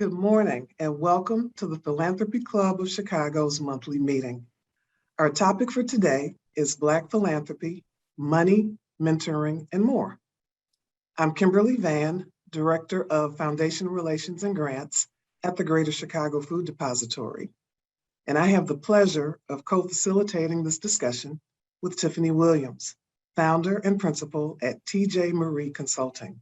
Good morning and welcome to the Philanthropy Club of Chicago's monthly meeting. Our topic for today is Black philanthropy, money, mentoring, and more. I'm Kimberly Van, Director of Foundation Relations and Grants at the Greater Chicago Food Depository, and I have the pleasure of co-facilitating this discussion with Tiffany Williams, founder and principal at T.J. Marie Consulting.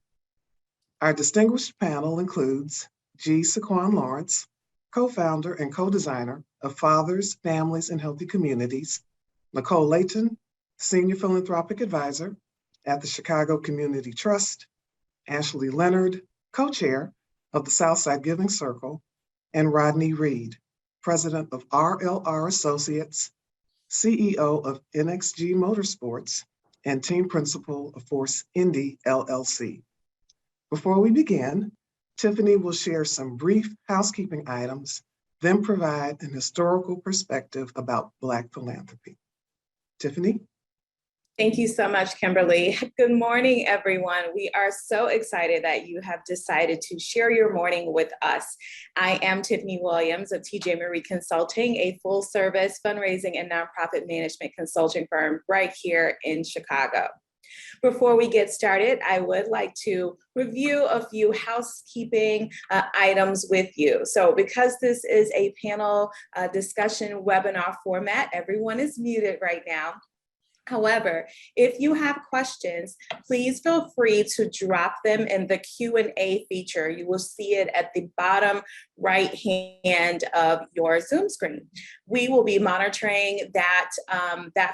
Our distinguished panel includes G. Saquon Lawrence, co-founder and co-designer of Fathers, Families, and Healthy Communities, Nicole Layton, senior philanthropic advisor at the Chicago Community Trust, Ashley Leonard, co-chair of the Southside Giving Circle, and Rodney Reed, president of RLR Associates, CEO of Nxg Motorsports, and team principal of Force Indy LLC. Before we begin, Tiffany will share some brief housekeeping items, then provide an historical perspective about Black philanthropy. Tiffany? Thank you so much, Kimberly. Good morning, everyone. We are so excited that you have decided to share your morning with us. I am Tiffany Williams of T.J. Marie Consulting, a full-service fundraising and nonprofit management consulting firm right here in Chicago. Before we get started, I would like to review a few housekeeping items with you. So because this is a panel discussion webinar format, everyone is muted right now. However, if you have questions, please feel free to drop them in the Q&A feature. You will see it at the bottom right hand of your Zoom screen. We will be monitoring that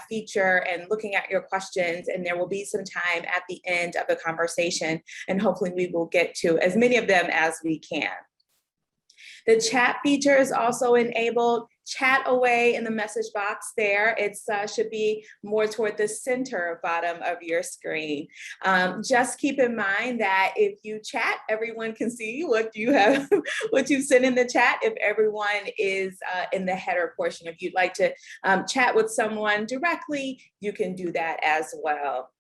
feature and looking at your questions, and there will be some time at the end of the conversation, and hopefully we will get to as many of them as we can. The chat feature is also enabled. Chat away in the message box there. It should be more toward the center bottom of your screen. Just keep in mind that if you chat, everyone can see what you have, what you've sent in the chat. If everyone is in the header portion, if you'd like to chat with someone directly, you can do that as well.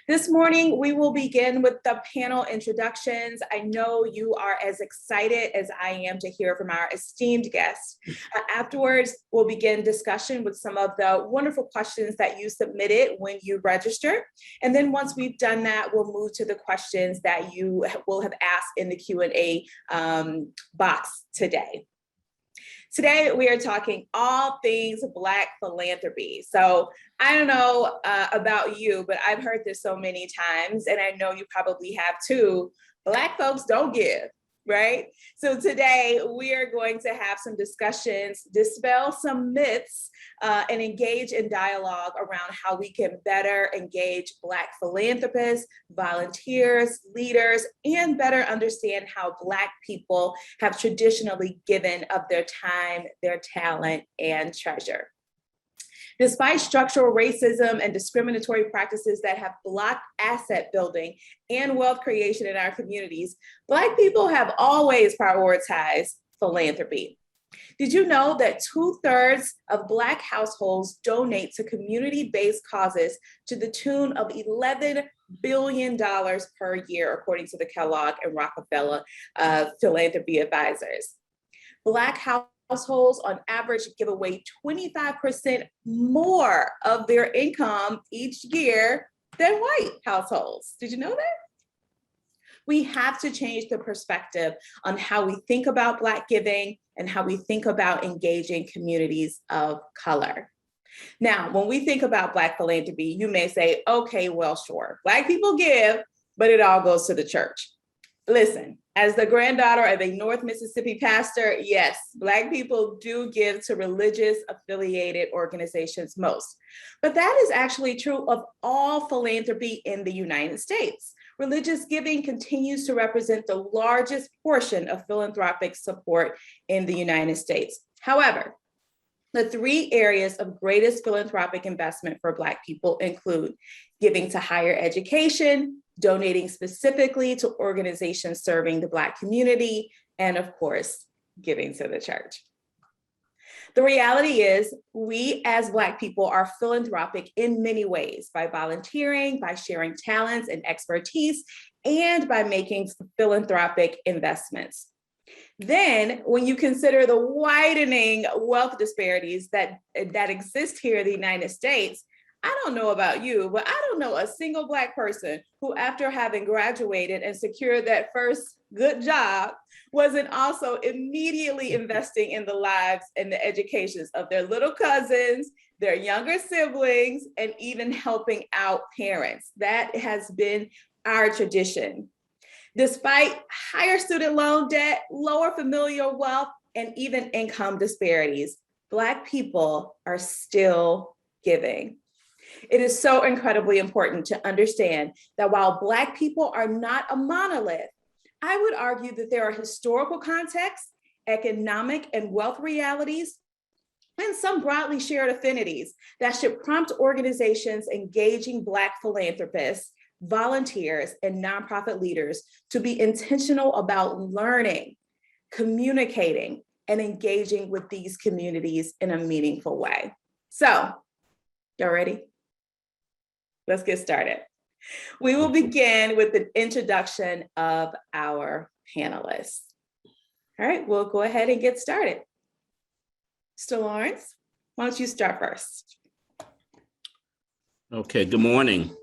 This morning, we will begin with the panel introductions. I know you are as excited as I am to hear from our esteemed guests. Afterwards, we'll begin discussion with some of the wonderful questions that you submitted when you registered. And then once we've done that, we'll move to the questions that you will have asked in the Q&A box today. Today, we are talking all things Black philanthropy. So I don't know about you, but I've heard this so many times, and I know you probably have too. Black folks don't give, right? So today, we are going to have some discussions, dispel some myths, and engage in dialogue around how we can better engage Black philanthropists, volunteers, leaders, and better understand how Black people have traditionally given of their time, their talent, and treasure. Despite structural racism and discriminatory practices that have blocked asset building and wealth creation in our communities, Black people have always prioritized philanthropy. Did you know that 2/3 of Black households donate to community-based causes to the tune of $11 billion per year, according to the Kellogg and Rockefeller philanthropy advisors? Black households on average give away 25% more of their income each year than white households. Did you know that? We have to change the perspective on how we think about Black giving and how we think about engaging communities of color. Now, when we think about Black philanthropy, you may say, okay, well, sure, Black people give, but it all goes to the church. Listen, as the granddaughter of a North Mississippi pastor, yes, Black people do give to religious affiliated organizations most. But that is actually true of all philanthropy in the United States. Religious giving continues to represent the largest portion of philanthropic support in the United States. However, the 3 areas of greatest philanthropic investment for Black people include giving to higher education, donating specifically to organizations serving the Black community, and of course, giving to the church. The reality is we as Black people are philanthropic in many ways, by volunteering, by sharing talents and expertise, and by making philanthropic investments. Then, when you consider the widening wealth disparities that exist here in the United States, I don't know about you, but I don't know a single Black person who, after having graduated and secured that first good job, wasn't also immediately investing in the lives and the educations of their little cousins, their younger siblings, and even helping out parents. That has been our tradition. Despite higher student loan debt, lower familial wealth, and even income disparities, Black people are still giving. It is so incredibly important to understand that while Black people are not a monolith, I would argue that there are historical contexts, economic and wealth realities, and some broadly shared affinities that should prompt organizations engaging Black philanthropists, volunteers, and nonprofit leaders to be intentional about learning, communicating, and engaging with these communities in a meaningful way. So, y'all ready? Let's get started. We will begin with the introduction of our panelists. All right, we'll go ahead and get started. Mr. Lawrence, why don't you start first? Okay, good morning.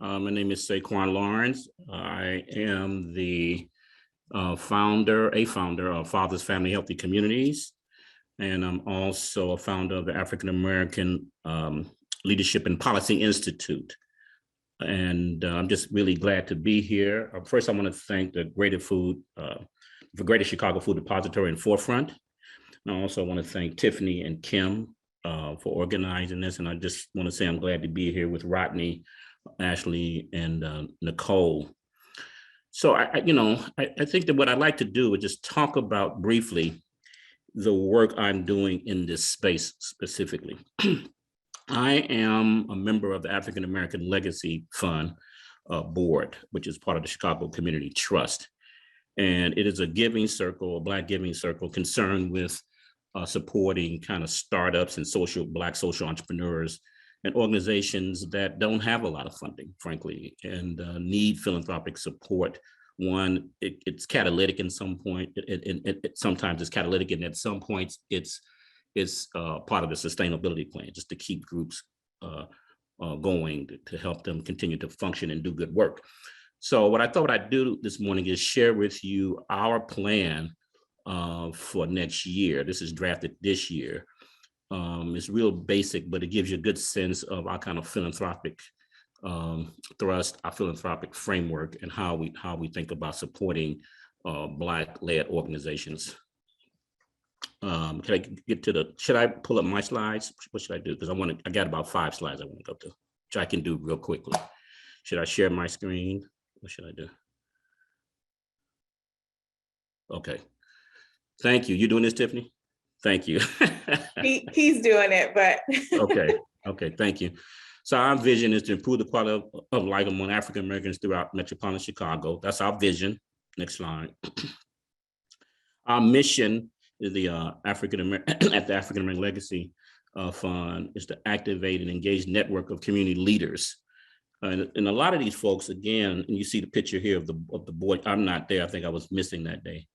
My name is Saquon Lawrence. I am the founder of Fathers Family Healthy Communities, and I'm also a founder of the African American Leadership and Policy Institute. And I'm just really glad to be here. First, I want to thank the Greater Chicago Food Depository and Forefront. And I also want to thank Tiffany and Kim for organizing this. And I just want to say I'm glad to be here with Rodney, Ashley, and Nicole. So I think that what I'd like to do is just talk about briefly the work I'm doing in this space specifically. I am a member of the African American Legacy Fund board, which is part of the Chicago Community Trust. And it is a giving circle, a Black giving circle concerned with supporting kind of startups and Black social entrepreneurs and organizations that don't have a lot of funding, frankly, and need philanthropic support. One, it's catalytic in some point, sometimes it's catalytic, and at some points it's part of the sustainability plan, just to keep groups going, to help them continue to function and do good work. So what I thought I'd do this morning is share with you our plan for next year. This is drafted this year. It's real basic, but it gives you a good sense of our kind of philanthropic thrust, our philanthropic framework, and how we think about supporting Black-led organizations. Can I get to should I pull up my slides? What should I do? Because I got about 5 slides I want to go to, which I can do real quickly. Should I share my screen? What should I do? Okay. Thank you. You doing this, Tiffany? Thank you. He's doing it, but. Okay, thank you. So our vision is to improve the quality of life among African Americans throughout metropolitan Chicago. That's our vision. Next slide. Our mission is the African American Legacy Fund is to activate and engage network of community leaders. And a lot of these folks, again, and you see the picture here of the board. I'm not there. I think I was missing that day.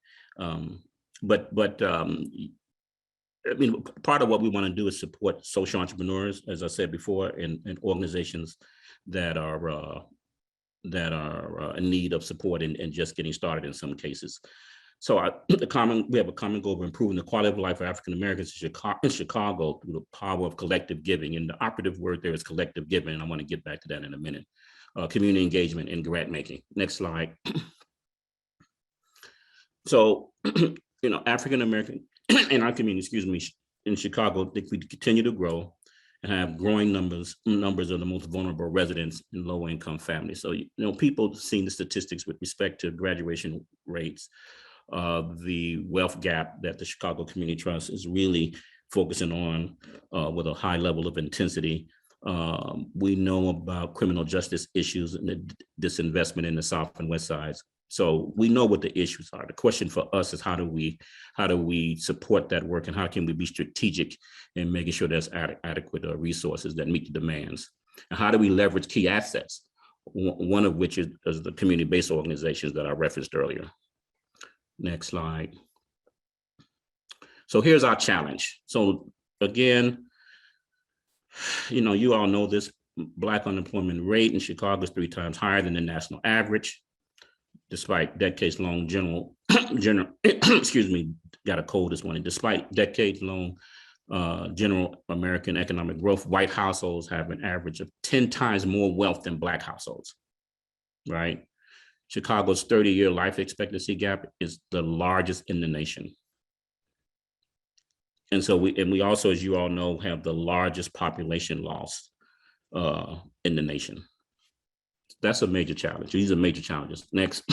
I mean, part of what we want to do is support social entrepreneurs, as I said before, and organizations that are in need of support and just getting started in some cases. So we have a common goal of improving the quality of life for African Americans in Chicago through the power of collective giving. And the operative word there is collective giving. And I want to get back to that in a minute. Community engagement and grant making. Next slide. So, African American in our community, in Chicago, we continue to grow and have growing numbers of the most vulnerable residents in low income families. So, people seeing the statistics with respect to graduation rates, the wealth gap that the Chicago Community Trust is really focusing on with a high level of intensity. We know about criminal justice issues and the disinvestment in the South and West Sides. So we know what the issues are. The question for us is how do we support that work, and how can we be strategic in making sure there's adequate resources that meet the demands? And how do we leverage key assets, one of which is the community-based organizations that I referenced earlier. Next slide. So here's our challenge. So again, you all know this, Black unemployment rate in Chicago is 3 times higher than the national average, despite decades-long excuse me, got a cold this morning. Despite decades-long general American economic growth, white households have an average of 10 times more wealth than Black households, right? Chicago's 30-year life expectancy gap is the largest in the nation. And so we also, as you all know, have the largest population loss in the nation. That's a major challenge. These are major challenges. Next.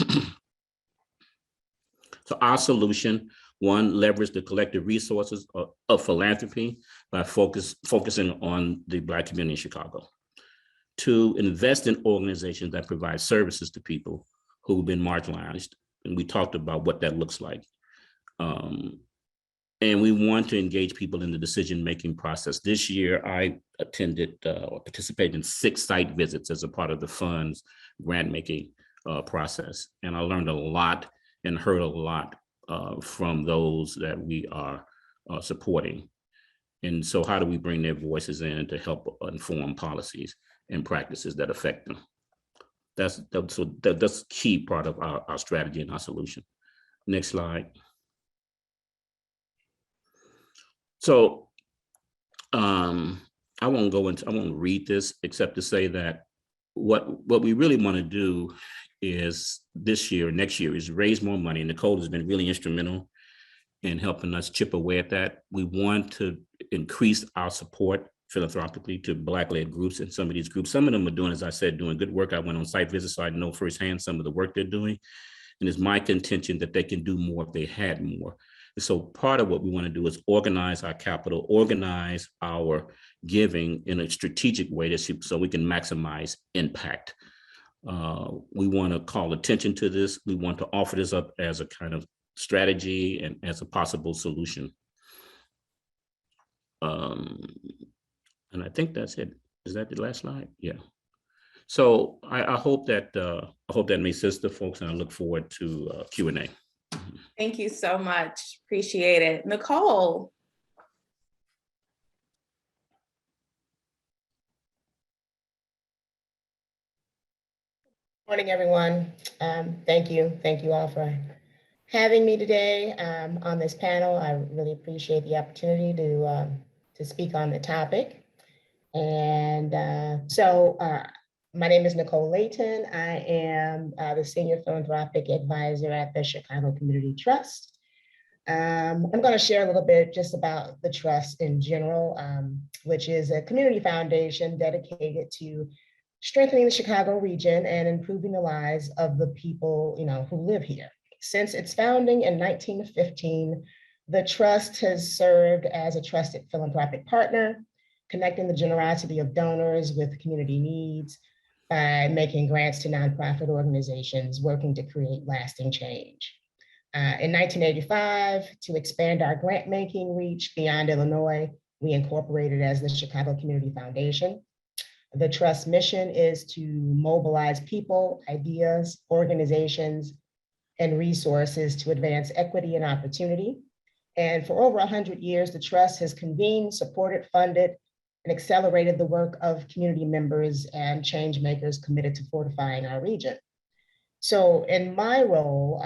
So our solution, 1, leverage the collective resources of philanthropy by focusing on the Black community in Chicago. 2, invest in organizations that provide services to people who've been marginalized. And we talked about what that looks like. And we want to engage people in the decision-making process. This year, I attended or participated in 6 site visits as a part of the fund's grant-making process. And I learned a lot and heard a lot from those that we are supporting. And so how do we bring their voices in to help inform policies and practices that affect them? That's a key part of our strategy and our solution. Next slide. So I won't read this except to say that what we really want to do is next year is raise more money. Nicole has been really instrumental in helping us chip away at that. We want to increase our support philanthropically to Black-led groups and some of these groups. Some of them are doing, as I said, doing good work. I went on site visits, so I know firsthand some of the work they're doing. And it's my contention that they can do more if they had more. And so part of what we want to do is organize our capital, organize our giving in a strategic way so we can maximize impact. We want to call attention to this. We want to offer this up as a kind of strategy and as a possible solution. And I think that's it. Is that the last slide? Yeah. So I hope that makes sense to folks, and I look forward to Q&A. Thank you so much. Appreciate it. Nicole. Morning, everyone. Thank you all for having me today on this panel. I really appreciate the opportunity to speak on the topic. And my name is Nicole Layton. I am the Senior Philanthropic Advisor at the Chicago Community Trust. I'm going to share a little bit just about the trust in general, which is a community foundation dedicated to strengthening the Chicago region and improving the lives of the people, who live here. Since its founding in 1915, the trust has served as a trusted philanthropic partner, connecting the generosity of donors with community needs by making grants to nonprofit organizations working to create lasting change. In 1985, to expand our grant-making reach beyond Illinois, we incorporated as the Chicago Community Foundation. The Trust mission is to mobilize people, ideas, organizations, and resources to advance equity and opportunity. And for over 100 years, the Trust has convened, supported, funded, and accelerated the work of community members and change makers committed to fortifying our region. So in my role,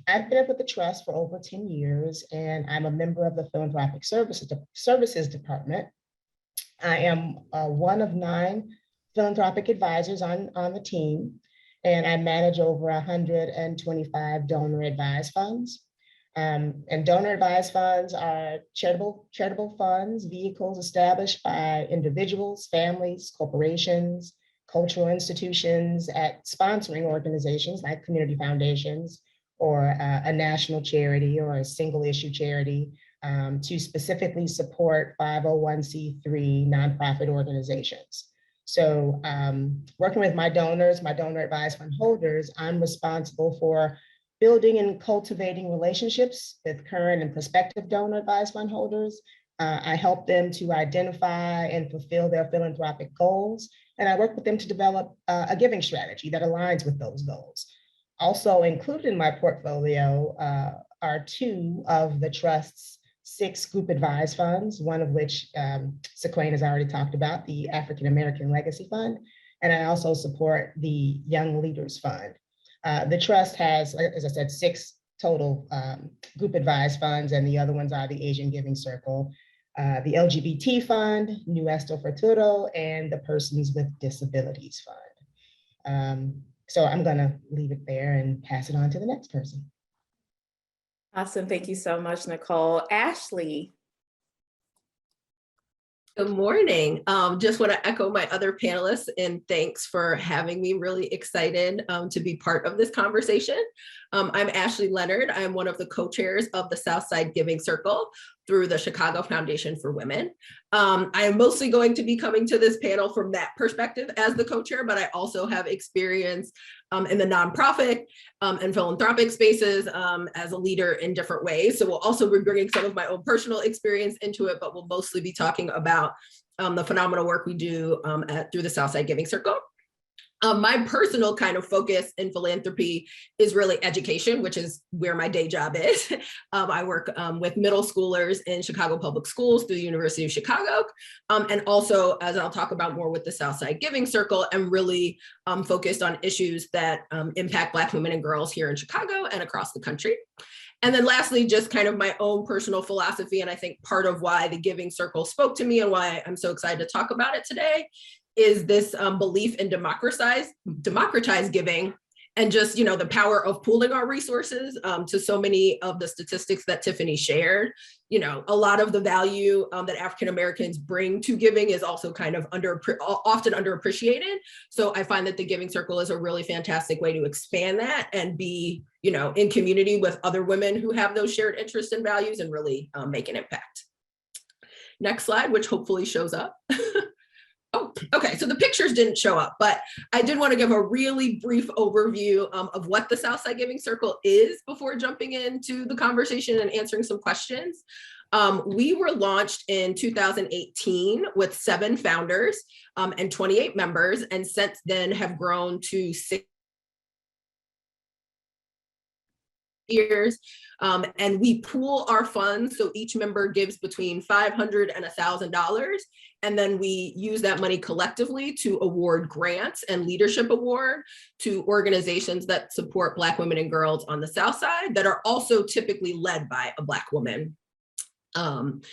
I've been with the Trust for over 10 years, and I'm a member of the Philanthropic Services Department. I am one of 9 philanthropic advisors on the team, and I manage over 125 donor advised funds. And donor advised funds are charitable funds, vehicles established by individuals, families, corporations, cultural institutions at sponsoring organizations like community foundations or a national charity or a single issue charity to specifically support 501c3 nonprofit organizations. So working with my donor advised fund holders, I'm responsible for building and cultivating relationships with current and prospective donor advised fund holders. I help them to identify and fulfill their philanthropic goals, and I work with them to develop a giving strategy that aligns with those goals. Also included in my portfolio are 2 of the Trust's 6 group advised funds, one of which Sequane has already talked about, the African American Legacy Fund. And I also support the Young Leaders Fund. The trust has, as I said, 6 total group advised funds, and the other ones are the Asian Giving Circle, the LGBT Fund, Nuestro Futuro, and the Persons with Disabilities Fund. So I'm going to leave it there and pass it on to the next person. Awesome. Thank you so much, Nicole. Ashley. Good morning. Just want to echo my other panelists and thanks for having me. Really excited to be part of this conversation. I'm Ashley Leonard. I'm one of the co-chairs of the Southside Giving Circle through the Chicago Foundation for Women. I am mostly going to be coming to this panel from that perspective as the co-chair, but I also have experience in the nonprofit and philanthropic spaces as a leader in different ways. So we'll also be bringing some of my own personal experience into it, but we'll mostly be talking about the phenomenal work we do through the Southside Giving Circle. My personal kind of focus in philanthropy is really education, which is where my day job is. I work with middle schoolers in Chicago Public Schools through the University of Chicago. And also, as I'll talk about more with the Southside Giving Circle, and really focused on issues that impact Black women and girls here in Chicago and across the country. And then lastly, just kind of my own personal philosophy, and I think part of why the Giving Circle spoke to me and why I'm so excited to talk about it today is this belief in democratized giving, and just, the power of pooling our resources. To so many of the statistics that Tiffany shared, a lot of the value that African Americans bring to giving is also kind of often underappreciated. So I find that the Giving Circle is a really fantastic way to expand that and be, in community with other women who have those shared interests and values and really make an impact. Next slide, which hopefully shows up. Oh, okay, so the pictures didn't show up, but I did want to give a really brief overview of what the Southside Giving Circle is before jumping into the conversation and answering some questions. We were launched in 2018 with 7 founders and 28 members, and since then have grown to 6 years. And we pool our funds, so each member gives between $500 and $1,000, and then we use that money collectively to award grants and leadership award to organizations that support Black women and girls on the South Side that are also typically led by a Black woman. And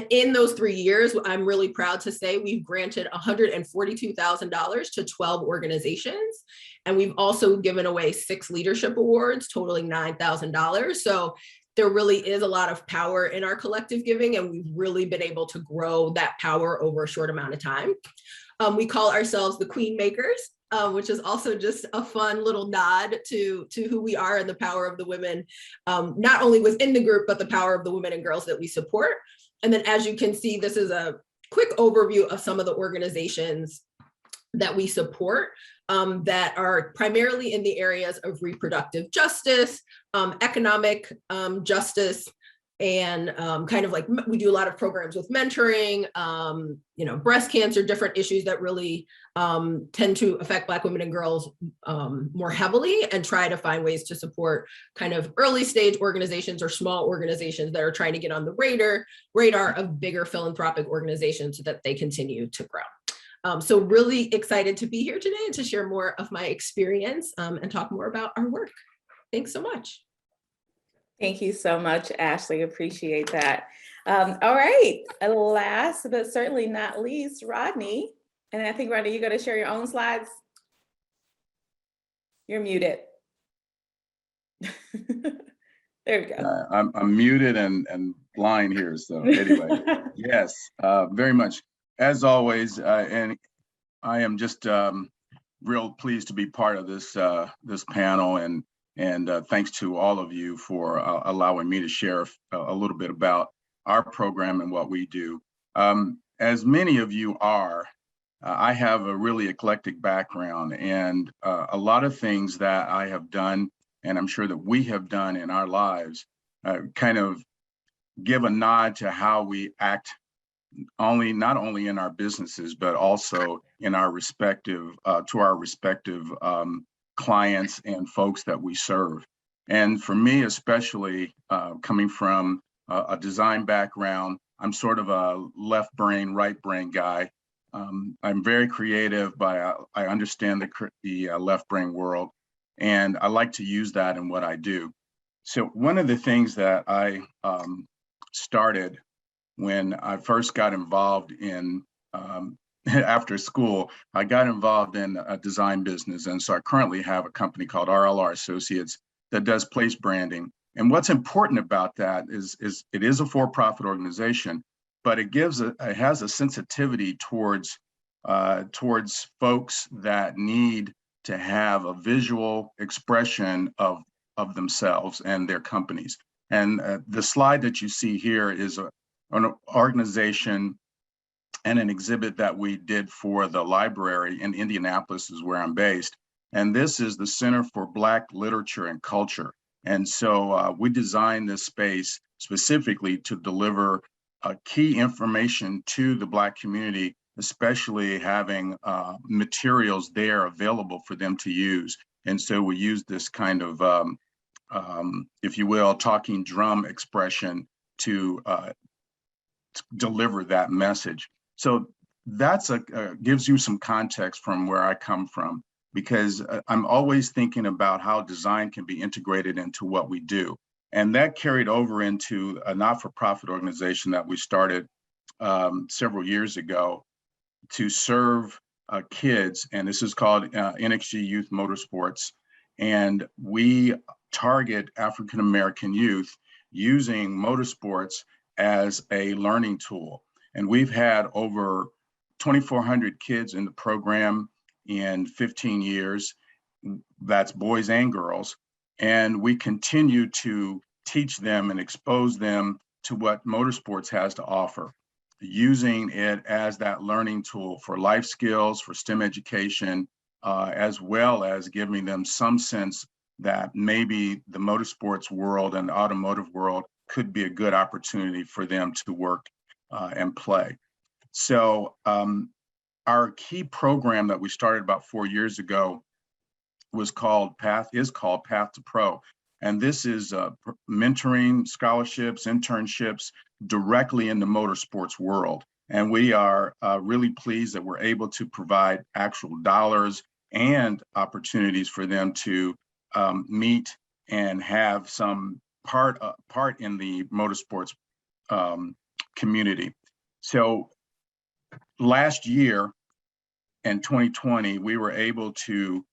in those 3 years, I'm really proud to say we've granted $142,000 to 12 organizations. And we've also given away 6 leadership awards totaling $9,000. So there really is a lot of power in our collective giving, and we've really been able to grow that power over a short amount of time. We call ourselves the Queen Makers, which is also just a fun little nod to who we are and the power of the women, not only within the group, but the power of the women and girls that we support. And then, as you can see, this is a quick overview of some of the organizations that we support that are primarily in the areas of reproductive justice, economic justice, and kind of like we do a lot of programs with mentoring, breast cancer, different issues that really tend to affect Black women and girls more heavily, and try to find ways to support kind of early stage organizations or small organizations that are trying to get on the radar of bigger philanthropic organizations so that they continue to grow. So really excited to be here today and to share more of my experience and talk more about our work. Thanks so much. Thank you so much, Ashley. Appreciate that. All right, last but certainly not least, Rodney. And I think, Rodney, you're going to share your own slides. You're muted. There we go. I'm muted and blind here. So anyway, yes, very much. As always, and I am just real pleased to be part of this this panel, and thanks to all of you for allowing me to share a little bit about our program and what we do. As many of you are, I have a really eclectic background, and a lot of things that I have done, and I'm sure that we have done in our lives, kind of give a nod to how we act not only in our businesses, but also in our respective, to our respective clients and folks that we serve. And for me, especially coming from a design background. I'm sort of a left brain, right brain guy. I'm very creative, but I understand the left brain world, and I like to use that in what I do. So one of the things that I started when I first got involved in after school, I got involved in a design business. And so I currently have a company called RLR Associates that does place branding. And what's important about that is it is a for-profit organization, but it has a sensitivity towards folks that need to have a visual expression of themselves and their companies. And the slide that you see here is an organization and an exhibit that we did for the library in Indianapolis, is where I'm based. And this is the Center for Black Literature and Culture. And so we designed this space specifically to deliver key information to the Black community, especially having materials there available for them to use. And so we use this kind of, if you will, talking drum expression to deliver that message. So that's gives you some context from where I come from, because I'm always thinking about how design can be integrated into what we do. And that carried over into a not-for-profit organization that we started several years ago to serve kids, and this is called Nxg Youth Motorsports. And we target African-American youth using motorsports as a learning tool. And we've had over 2,400 kids in the program in 15 years. That's boys and girls. And we continue to teach them and expose them to what motorsports has to offer, using it as that learning tool for life skills, for STEM education, as well as giving them some sense that maybe the motorsports world and the automotive world could be a good opportunity for them to work and play. So our key program that we started about 4 years ago is called Path to Pro. And this is mentoring, scholarships, internships directly in the motorsports world. And we are really pleased that we're able to provide actual dollars and opportunities for them to meet and have some part in the motorsports community. So last year in 2020, we were able to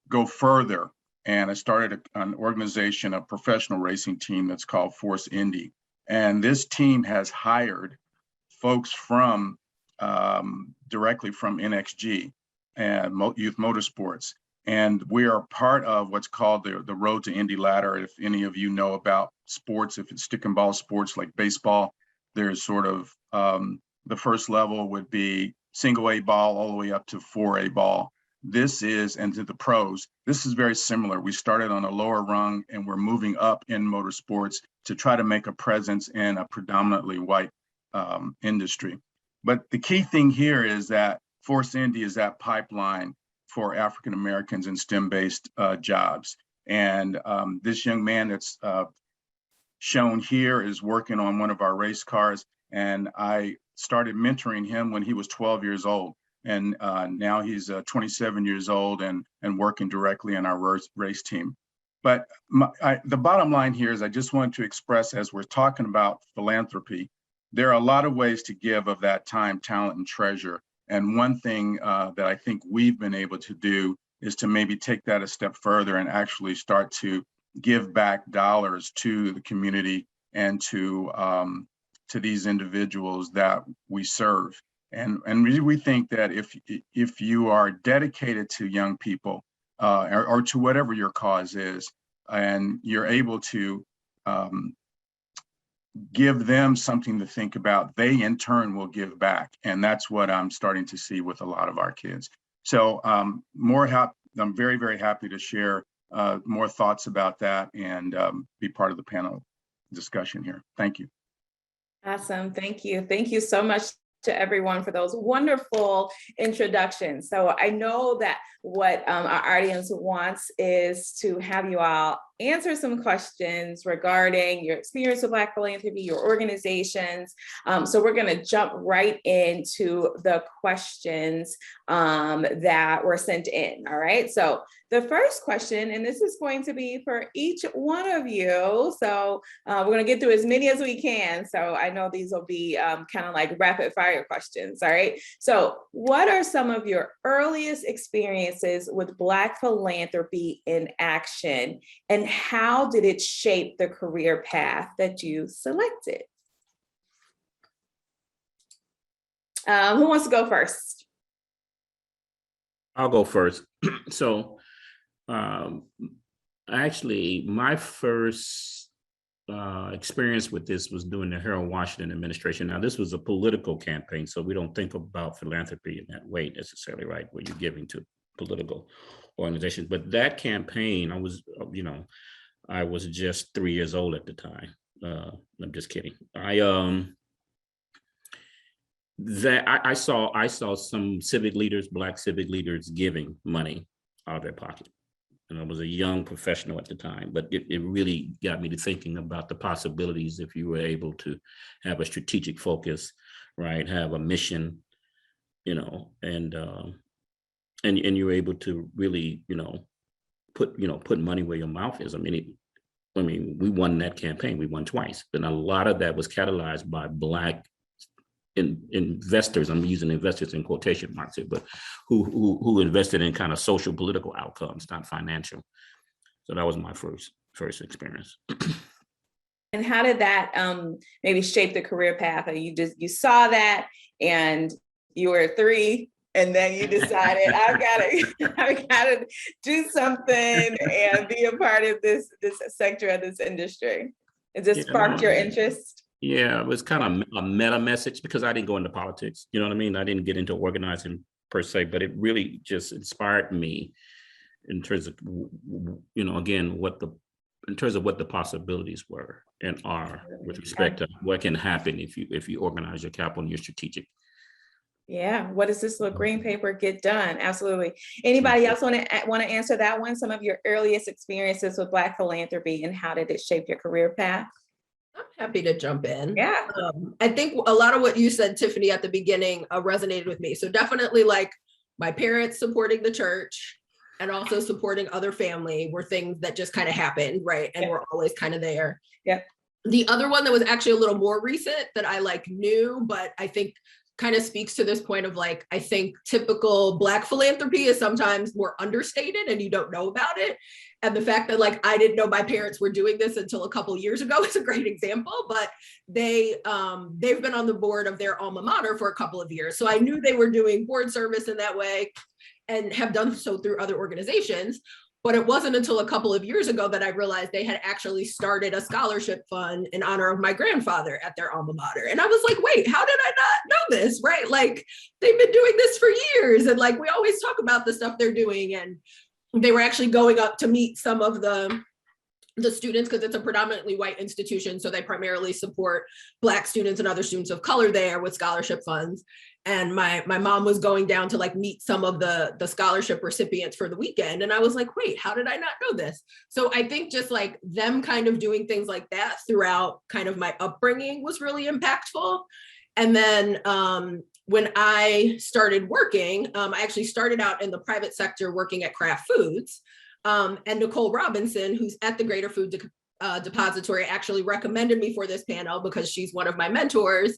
go further, and I started an organization, a professional racing team that's called Force Indy. And this team has hired folks from directly from Nxg and Youth Motorsports. And we are part of what's called the Road to Indy ladder. If any of you know about sports, if it's stick and ball sports like baseball, there's sort of the first level would be single A ball all the way up to 4A ball. This is, and to the pros, this is very similar. We started on a lower rung and we're moving up in motorsports to try to make a presence in a predominantly white industry. But the key thing here is that Force Indy is that pipeline for African Americans in STEM-based jobs. And this young man that's shown here is working on one of our race cars. And I started mentoring him when he was 12 years old. And now he's 27 years old and working directly in our race team. But the bottom line here is I just wanted to express, as we're talking about philanthropy, there are a lot of ways to give of that time, talent, and treasure. And one thing that I think we've been able to do is to maybe take that a step further and actually start to give back dollars to the community and to these individuals that we serve. And we think that if you are dedicated to young people or to whatever your cause is, and you're able to give them something to think about, they in turn will give back. And that's what I'm starting to see with a lot of our kids. So I'm very, very happy to share more thoughts about that and be part of the panel discussion here. Thank you. Awesome. Thank you. Thank you so much to everyone for those wonderful introductions. So I know that what our audience wants is to have you all answer some questions regarding your experience with Black philanthropy, your organizations. So we're going to jump right into the questions that were sent in. All right. So the first question, and this is going to be for each one of you. So we're going to get through as many as we can. So I know these will be kind of like rapid fire questions. All right. So what are some of your earliest experiences with Black philanthropy in action, and how did it shape the career path that you selected? Who wants to go first? I'll go first. So actually, my first experience with this was during the Harold Washington administration. Now, this was a political campaign, so we don't think about philanthropy in that way necessarily, right? Where you're giving to political organizations. But that campaign, I was just 3 years old at the time. I'm just kidding. I saw some civic leaders, Black civic leaders, giving money out of their pocket. And I was a young professional at the time, but it really got me to thinking about the possibilities if you were able to have a strategic focus, right? Have a mission, and you're able to really, put money where your mouth is. I mean, we won that campaign. We won twice, but a lot of that was catalyzed by Black investors. I'm using investors in quotation marks here, but who invested in kind of social political outcomes, not financial. So that was my first experience. And how did that maybe shape the career path? Or you saw that and you were 3, and then you decided I've got to do something and be a part of this sector of this industry? It just sparked your interest? Yeah, it was kind of a meta message because I didn't go into politics. You know what I mean? I didn't get into organizing per se, but it really just inspired me in terms of, again, in terms of what the possibilities were and are with respect to what can happen if you organize your capital and you're strategic. Yeah. What does this little green paper get done? Absolutely. Anybody else want to answer that one? Some of your earliest experiences with Black philanthropy and how did it shape your career path? I'm happy to jump in. Yeah. I think a lot of what you said, Tiffany, at the beginning resonated with me. So definitely like my parents supporting the church and also supporting other family were things that just kind of happened, right? And we're always kind of there. Yeah. The other one that was actually a little more recent that I knew, but I think kind of speaks to this point of I think typical Black philanthropy is sometimes more understated and you don't know about it. And the fact that I didn't know my parents were doing this until a couple of years ago is a great example, but they've been on the board of their alma mater for a couple of years. So I knew they were doing board service in that way and have done so through other organizations. But it wasn't until a couple of years ago that I realized they had actually started a scholarship fund in honor of my grandfather at their alma mater. And I was like, wait, how did I not know this, right? They've been doing this for years. And we always talk about the stuff they're doing. And they were actually going up to meet some of the students because it's a predominantly white institution. So they primarily support Black students and other students of color there with scholarship funds. And my mom was going down to meet some of the scholarship recipients for the weekend. And I was like, wait, how did I not know this? So I think just them kind of doing things like that throughout kind of my upbringing was really impactful. And then when I started working, I actually started out in the private sector working at Kraft Foods. And Nicole Robinson, who's at the Greater Food Depository, actually recommended me for this panel because she's one of my mentors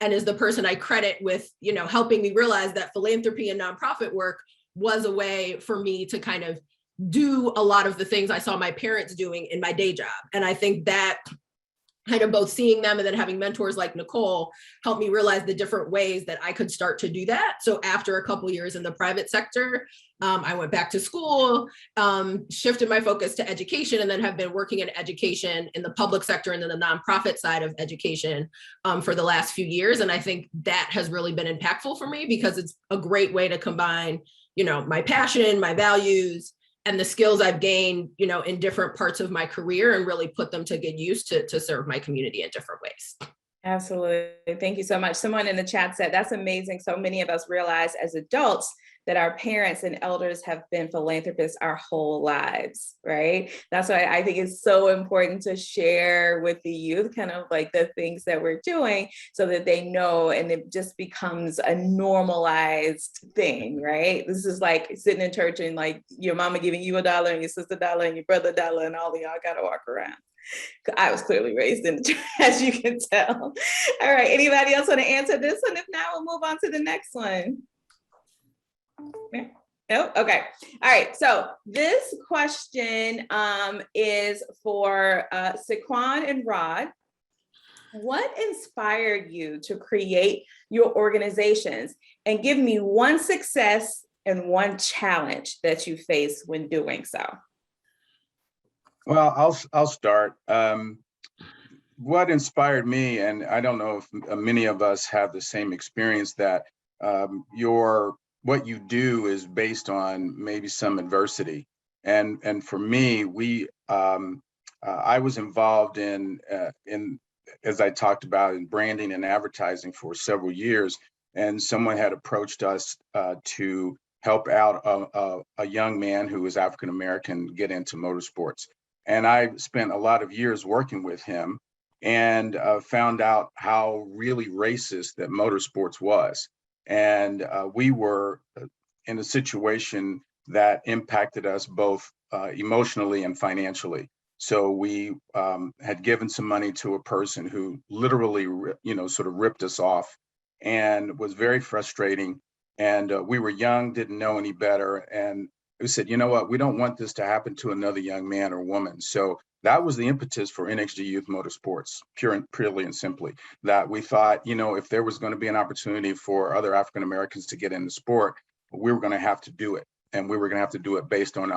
and is the person I credit with, helping me realize that philanthropy and nonprofit work was a way for me to kind of do a lot of the things I saw my parents doing in my day job. And I think that kind of both seeing them and then having mentors like Nicole helped me realize the different ways that I could start to do that. So after a couple of years in the private sector, I went back to school, shifted my focus to education, and then have been working in education in the public sector and then the nonprofit side of education for the last few years. And I think that has really been impactful for me because it's a great way to combine, my passion, my values, and the skills I've gained, in different parts of my career and really put them to good use to serve my community in different ways. Absolutely. Thank you so much. Someone in the chat said, that's amazing. So many of us realize as adults that our parents and elders have been philanthropists our whole lives, right? That's why I think it's so important to share with the youth kind of like the things that we're doing so that they know, and it just becomes a normalized thing, right? This is like sitting in church and like your mama giving you $1 and your sister $1 and your brother $1 and all of y'all got to walk around. I was clearly raised in the church, as you can tell. All right, anybody else want to answer this one? If not, we'll move on to the next one. No? Okay. All right. So this question is for Saquon and Rod. What inspired you to create your organizations? And give me one success and one challenge that you faced when doing so. Well, I'll start. What inspired me, and I don't know if many of us have the same experience, that what you do is based on maybe some adversity. And for me, I was involved in as I talked about, in branding and advertising for several years, and someone had approached us to help out a young man who was African American get into motorsports. And I spent a lot of years working with him and found out how really racist that motorsports was. And we were in a situation that impacted us both emotionally and financially. So we had given some money to a person who literally, sort of ripped us off, and was very frustrating. And we were young, didn't know any better. And we said, you know what, we don't want this to happen to another young man or woman. So that was the impetus for Nxg Youth Motorsports, purely and simply, that we thought, if there was going to be an opportunity for other African Americans to get into sport, we were going to have to do it. And we were going to have to do it based on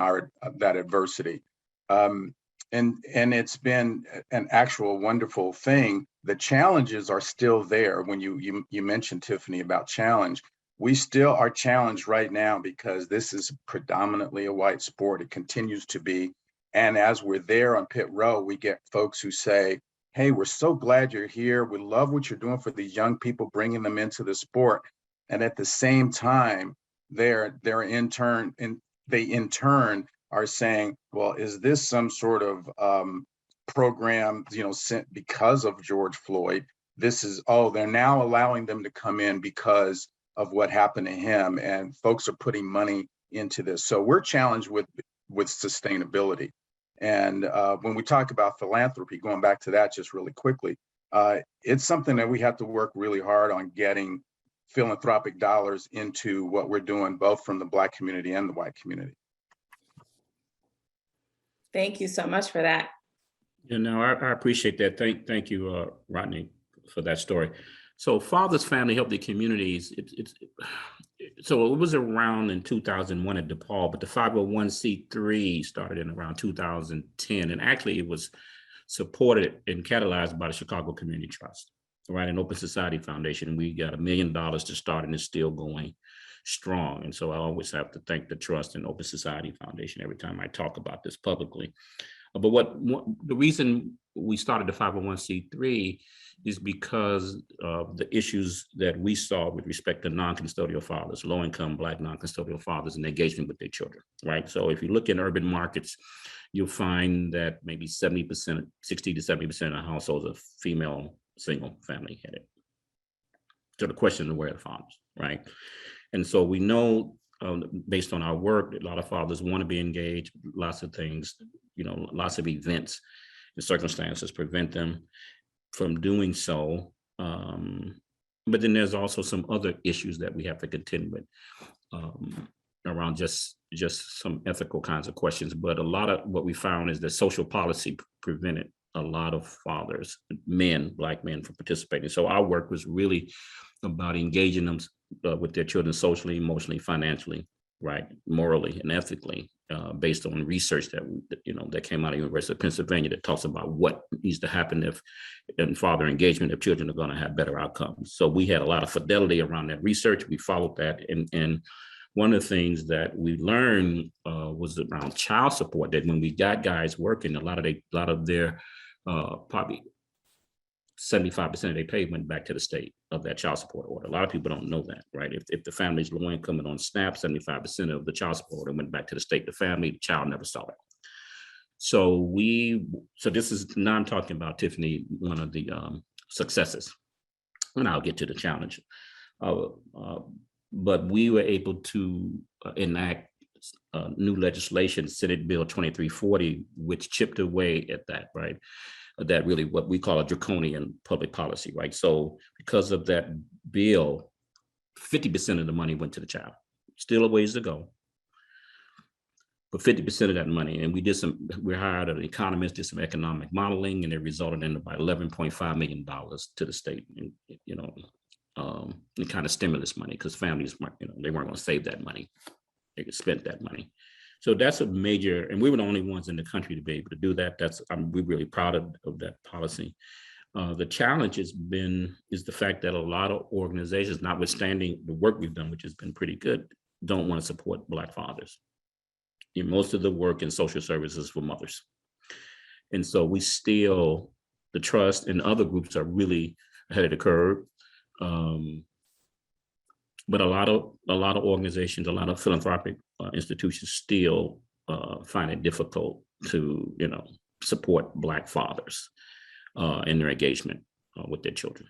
that adversity. And it's been an actual wonderful thing. The challenges are still there. When you mentioned, Tiffany, about challenge, we still are challenged right now because this is predominantly a white sport. It continues to be. And as we're there on pit row, we get folks who say, hey, we're so glad you're here. We love what you're doing for these young people, bringing them into the sport. And at the same time, they in turn are saying, well, is this some sort of program, sent because of George Floyd? They're now allowing them to come in because of what happened to him, and folks are putting money into this. So we're challenged with sustainability. And when we talk about philanthropy, going back to that just really quickly, it's something that we have to work really hard on getting philanthropic dollars into what we're doing, both from the Black community and the white community. Thank you so much for that. I appreciate that. Thank you, Rodney, for that story. So Father's Family Healthy Communities, so it was around in 2001 at DePaul, but the 501c3 started in around 2010. And actually it was supported and catalyzed by the Chicago Community Trust, right? An Open Society Foundation. And we got $1 million to start, and it's still going strong. And so I always have to thank the Trust and Open Society Foundation every time I talk about this publicly. But the reason we started the 501c3 is because of the issues that we saw with respect to non-custodial fathers, low-income Black non-custodial fathers, and engagement with their children, right? So if you look in urban markets, you'll find that maybe 60 to 70% of households are female, single family headed. So the question is, where are the fathers, right? And so we know, based on our work, a lot of fathers want to be engaged, lots of things, lots of events and circumstances prevent them from doing so. But then there's also some other issues that we have to contend with around just some ethical kinds of questions. But a lot of what we found is that social policy prevented a lot of fathers, Black men, from participating. So our work was really about engaging them with their children socially, emotionally, financially, right, morally, and ethically, based on research that came out of the University of Pennsylvania that talks about what needs to happen in father engagement if children are going to have better outcomes. So we had a lot of fidelity around that research. We followed that, and one of the things that we learned was around child support. That when we got guys working, a lot of their probably 75% of their pay went back to the state of that child support order. A lot of people don't know that, right? If the family's low income and on SNAP, 75% of the child support order went back to the state, the family, the child never saw it. So this is, now I'm talking about, Tiffany, one of the successes, and I'll get to the challenge. But we were able to enact new legislation, Senate Bill 2340, which chipped away at that, right? That really what we call a draconian public policy, right? So because of that bill, 50% of the money went to the child. Still a ways to go, but 50% of that money. And we hired an economist, did some economic modeling, and it resulted in about $11.5 million to the state, and kind of stimulus money, because families weren't, they weren't going to save that money. They could spend that money. So that's a major, and we were the only ones in the country to be able to do that. We're really proud of that policy. The challenge is the fact that a lot of organizations, notwithstanding the work we've done, which has been pretty good, don't want to support Black fathers. Most of the work in social services for mothers. And so the trust and other groups are really ahead of the curve. But a lot of organizations, a lot of philanthropic institutions still find it difficult to, support Black fathers in their engagement with their children.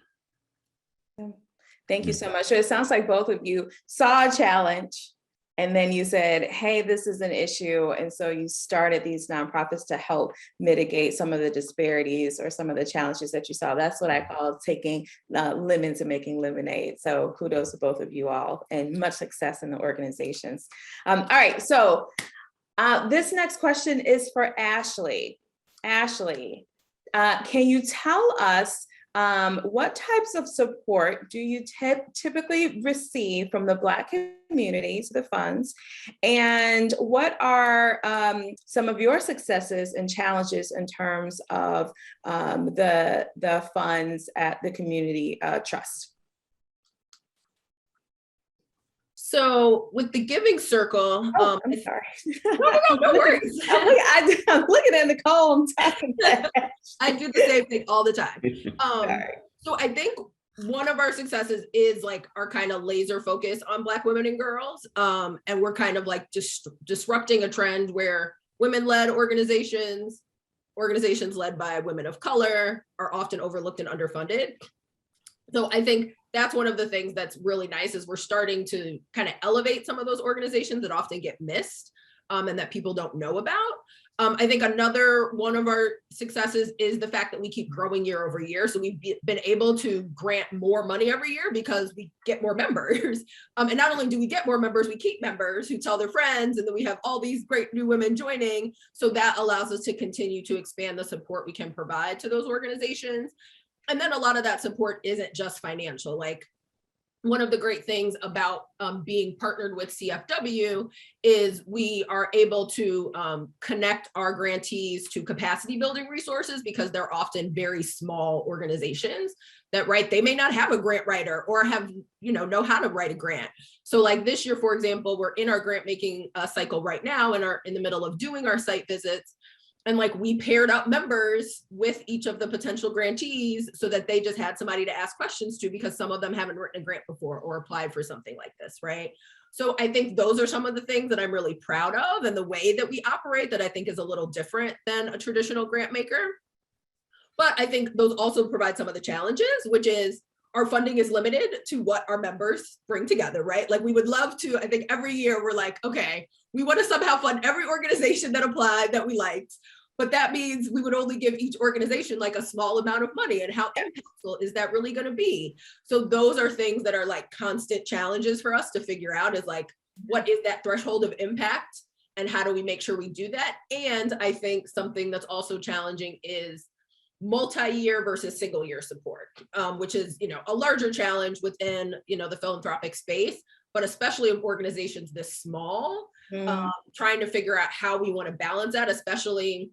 Thank you so much. So it sounds like both of you saw a challenge, and then you said, hey, this is an issue. And so you started these nonprofits to help mitigate some of the disparities or some of the challenges that you saw. That's what I call taking lemons and making lemonade. So kudos to both of you all, and much success in the organizations. All right, so this next question is for Ashley. Ashley, can you tell us what types of support do you typically receive from the Black community to the funds? And what are some of your successes and challenges in terms of the funds at the community trust? So with the Giving Circle, I'm sorry. No worries. I'm looking at Nicole. I'm talking I do the same thing all the time. So I think one of our successes is like our kind of laser focus on Black women and girls. And we're kind of like just disrupting a trend where women-led organizations led by women of color are often overlooked and underfunded. So I think that's one of the things that's really nice, is we're starting to kind of elevate some of those organizations that often get missed and that people don't know about. I think another one of our successes is the fact that we keep growing year over year. So we've been able to grant more money every year because we get more members. And not only do we get more members, we keep members who tell their friends, and then we have all these great new women joining. So that allows us to continue to expand the support we can provide to those organizations. And then a lot of that support isn't just financial. Like, one of the great things about being partnered with CFW is we are able to connect our grantees to capacity building resources, because they're often very small organizations that, right, they may not have a grant writer or have, know how to write a grant. So like this year, for example, we're in our grant making cycle right now and are in the middle of doing our site visits. And like, we paired up members with each of the potential grantees so that they just had somebody to ask questions to, because some of them haven't written a grant before or applied for something like this, right? So I think those are some of the things that I'm really proud of, and the way that we operate that I think is a little different than a traditional grant maker. But I think those also provide some of the challenges, which is our funding is limited to what our members bring together, right? Like, we would love to, I think every year we're like, okay, we want to somehow fund every organization that applied that we liked, but that means we would only give each organization like a small amount of money, and how impactful is that really going to be? So those are things that are like constant challenges for us to figure out, is like, what is that threshold of impact and how do we make sure we do that? And I think something that's also challenging is multi-year versus single year support, which is, a larger challenge within, the philanthropic space, but especially in organizations this small, trying to figure out how we want to balance that, especially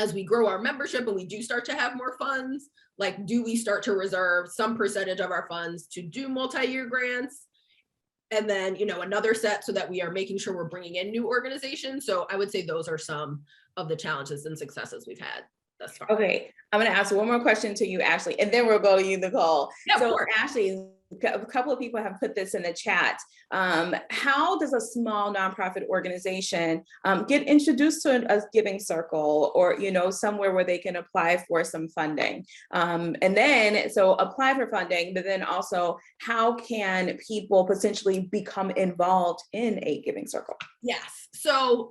as we grow our membership and we do start to have more funds. Like, do we start to reserve some percentage of our funds to do multi-year grants? And then, another set so that we are making sure we're bringing in new organizations. So I would say those are some of the challenges and successes we've had thus far. Okay, I'm going to ask one more question to you, Ashley, and then we'll go to you, Nicole. Yeah, of so course. Ashley, a couple of people have put this in the chat. How does a small nonprofit organization get introduced to a giving circle, or somewhere where they can apply for some funding? And then, so apply for funding, but then also, how can people potentially become involved in a giving circle? Yes. So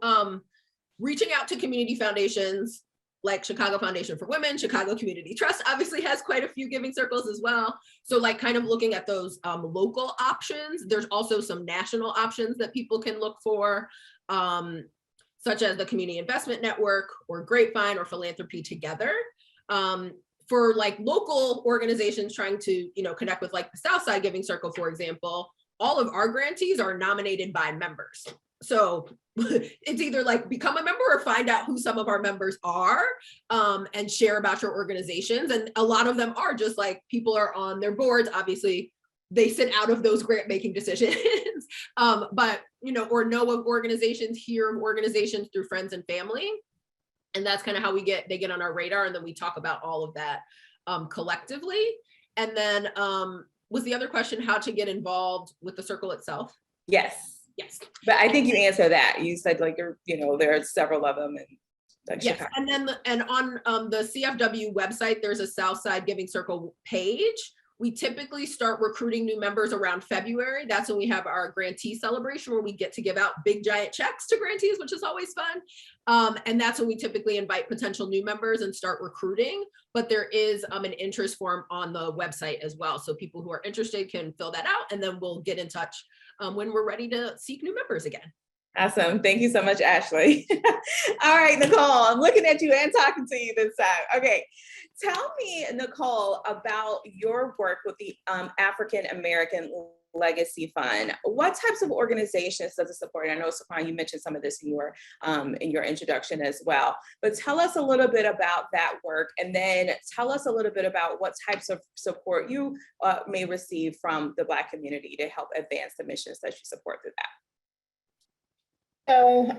reaching out to community foundations like Chicago Foundation for Women, Chicago Community Trust obviously has quite a few giving circles as well. So like kind of looking at those local options. There's also some national options that people can look for, such as the Community Investment Network or Grapevine or Philanthropy together. For like local organizations trying to connect with like the Southside Giving Circle, for example, all of our grantees are nominated by members. So it's either like become a member or find out who some of our members are, and share about your organizations. And a lot of them are just like people are on their boards. Obviously, they sit out of those grant making decisions, but or know of organizations, hear of organizations through friends and family. And that's kind of how they get on our radar. And then we talk about all of that collectively. And then was the other question how to get involved with the circle itself? Yes. Yes. But I think you answered that. You said like there are several of them. Yes, and then on the CFW website, there's a Southside Giving Circle page. We typically start recruiting new members around February. That's when we have our grantee celebration where we get to give out big giant checks to grantees, which is always fun. And that's when we typically invite potential new members and start recruiting. But there is an interest form on the website as well. So people who are interested can fill that out, and then we'll get in touch when we're ready to seek new members again. Awesome. Thank you so much, Ashley. All right, Nicole, I'm looking at you and talking to you this time. Okay. Tell me, Nicole, about your work with the African American Legacy Fund. What types of organizations does it support? I know, Saquon, you mentioned some of this in your introduction as well, but tell us a little bit about that work, and then tell us a little bit about what types of support you may receive from the Black community to help advance the missions that you support through that. So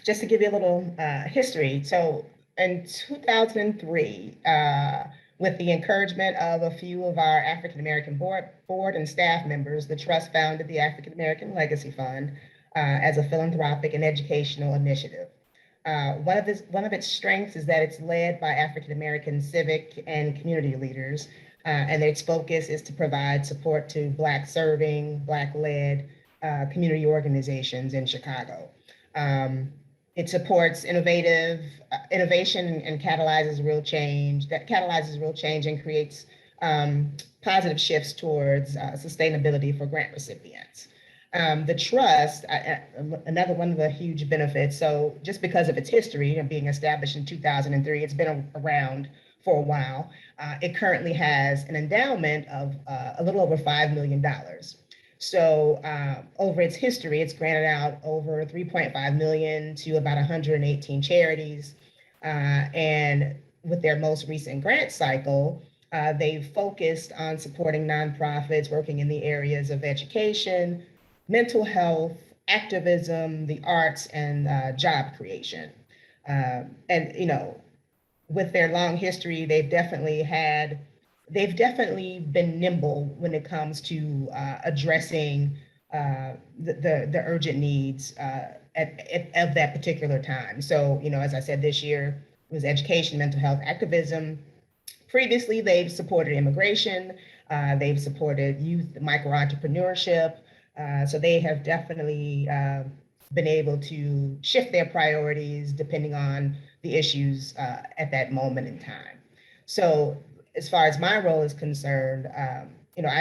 just to give you a little history. So in 2003, with the encouragement of a few of our African-American board and staff members, the Trust founded the African American Legacy Fund as a philanthropic and educational initiative. One of its strengths is that it's led by African-American civic and community leaders, and its focus is to provide support to Black serving, Black-led community organizations in Chicago. It supports innovation and catalyzes real change and creates positive shifts towards sustainability for grant recipients. The trust, another one of the huge benefits, so just because of its history and being established in 2003, it's been around for a while. It currently has an endowment of a little over $5 million. So over its history, it's granted out over $3.5 million to about 118 charities. And with their most recent grant cycle, they've focused on supporting nonprofits working in the areas of education, mental health, activism, the arts, and job creation. And with their long history, they've definitely been nimble when it comes to addressing the urgent needs of that particular time. So, as I said, this year was education, mental health, activism. Previously, they've supported immigration. They've supported youth micro-entrepreneurship. So they have definitely been able to shift their priorities depending on the issues at that moment in time. So as far as my role is concerned, I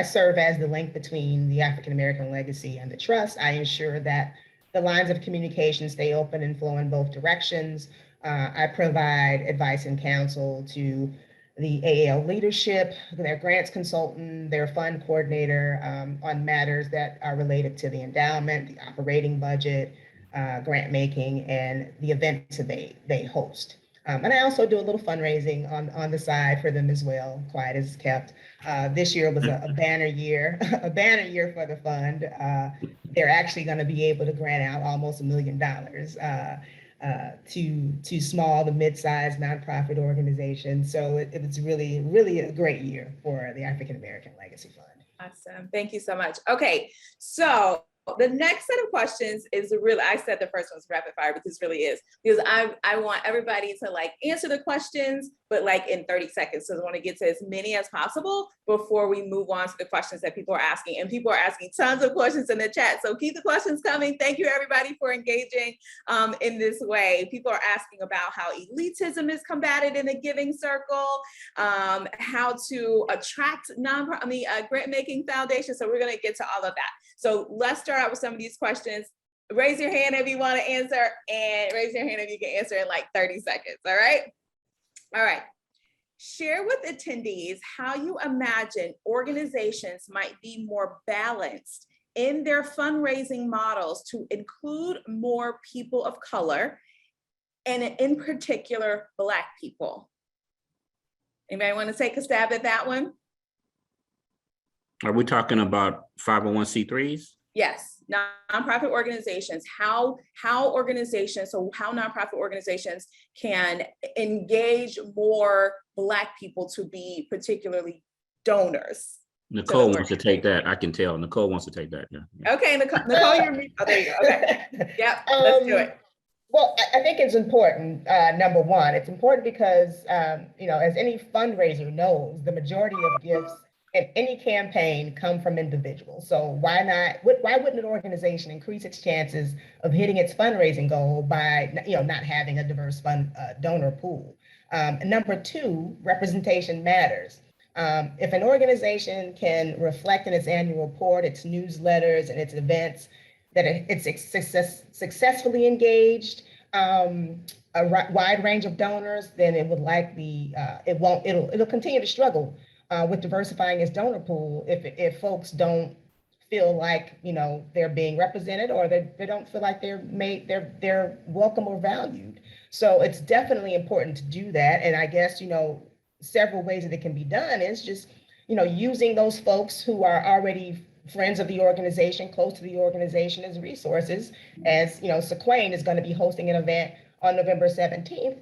serve as the link between the African American Legacy and the Trust. I ensure that the lines of communication stay open and flow in both directions. I provide advice and counsel to the AAL leadership, their grants consultant, their fund coordinator on matters that are related to the endowment, the operating budget, grant making, and the events that they host. And I also do a little fundraising on the side for them as well, quiet as kept. This year was a banner year, for the fund. They're actually going to be able to grant out almost $1 million to small to mid-sized nonprofit organizations. So it was really, really a great year for the African American Legacy Fund. Awesome. Thank you so much. Okay, so the next set of questions is really, I said the first one's rapid fire, but this really is, because I want everybody to like answer the questions, but like in 30 seconds. So I want to get to as many as possible before we move on to the questions that people are asking. And people are asking tons of questions in the chat. So keep the questions coming. Thank you everybody for engaging in this way. People are asking about how elitism is combated in the giving circle, how to attract grant making foundations. So we're going to get to all of that. So let's start out with some of these questions. Raise your hand if you want to answer, and raise your hand if you can answer in like 30 seconds. All right. All right. Share with attendees how you imagine organizations might be more balanced in their fundraising models to include more people of color, and in particular, Black people. Anybody want to take a stab at that one? Are we talking about 501c3s? Yes, nonprofit organizations, how nonprofit organizations can engage more Black people to be particularly donors. Nicole wants to take that. I can tell. Nicole wants to take that. Yeah. Okay, Nicole, you're me. Oh, there you go. Okay. Yep, let's do it. Well, I think it's important, number one, it's important because, as any fundraiser knows, the majority of gifts in any campaign come from individuals. So why wouldn't an organization increase its chances of hitting its fundraising goal by, not having a diverse donor pool? Number two, representation matters. If an organization can reflect in its annual report, its newsletters, and its events that it's successfully engaged a wide range of donors, then it would likely it'll continue to struggle with diversifying its donor pool if folks don't feel like they're being represented, or they don't feel like they're welcome or valued. So it's definitely important to do that. And I guess several ways that it can be done is just using those folks who are already friends of the organization, close to the organization, as resources. As Sequane is going to be hosting an event on November 17th.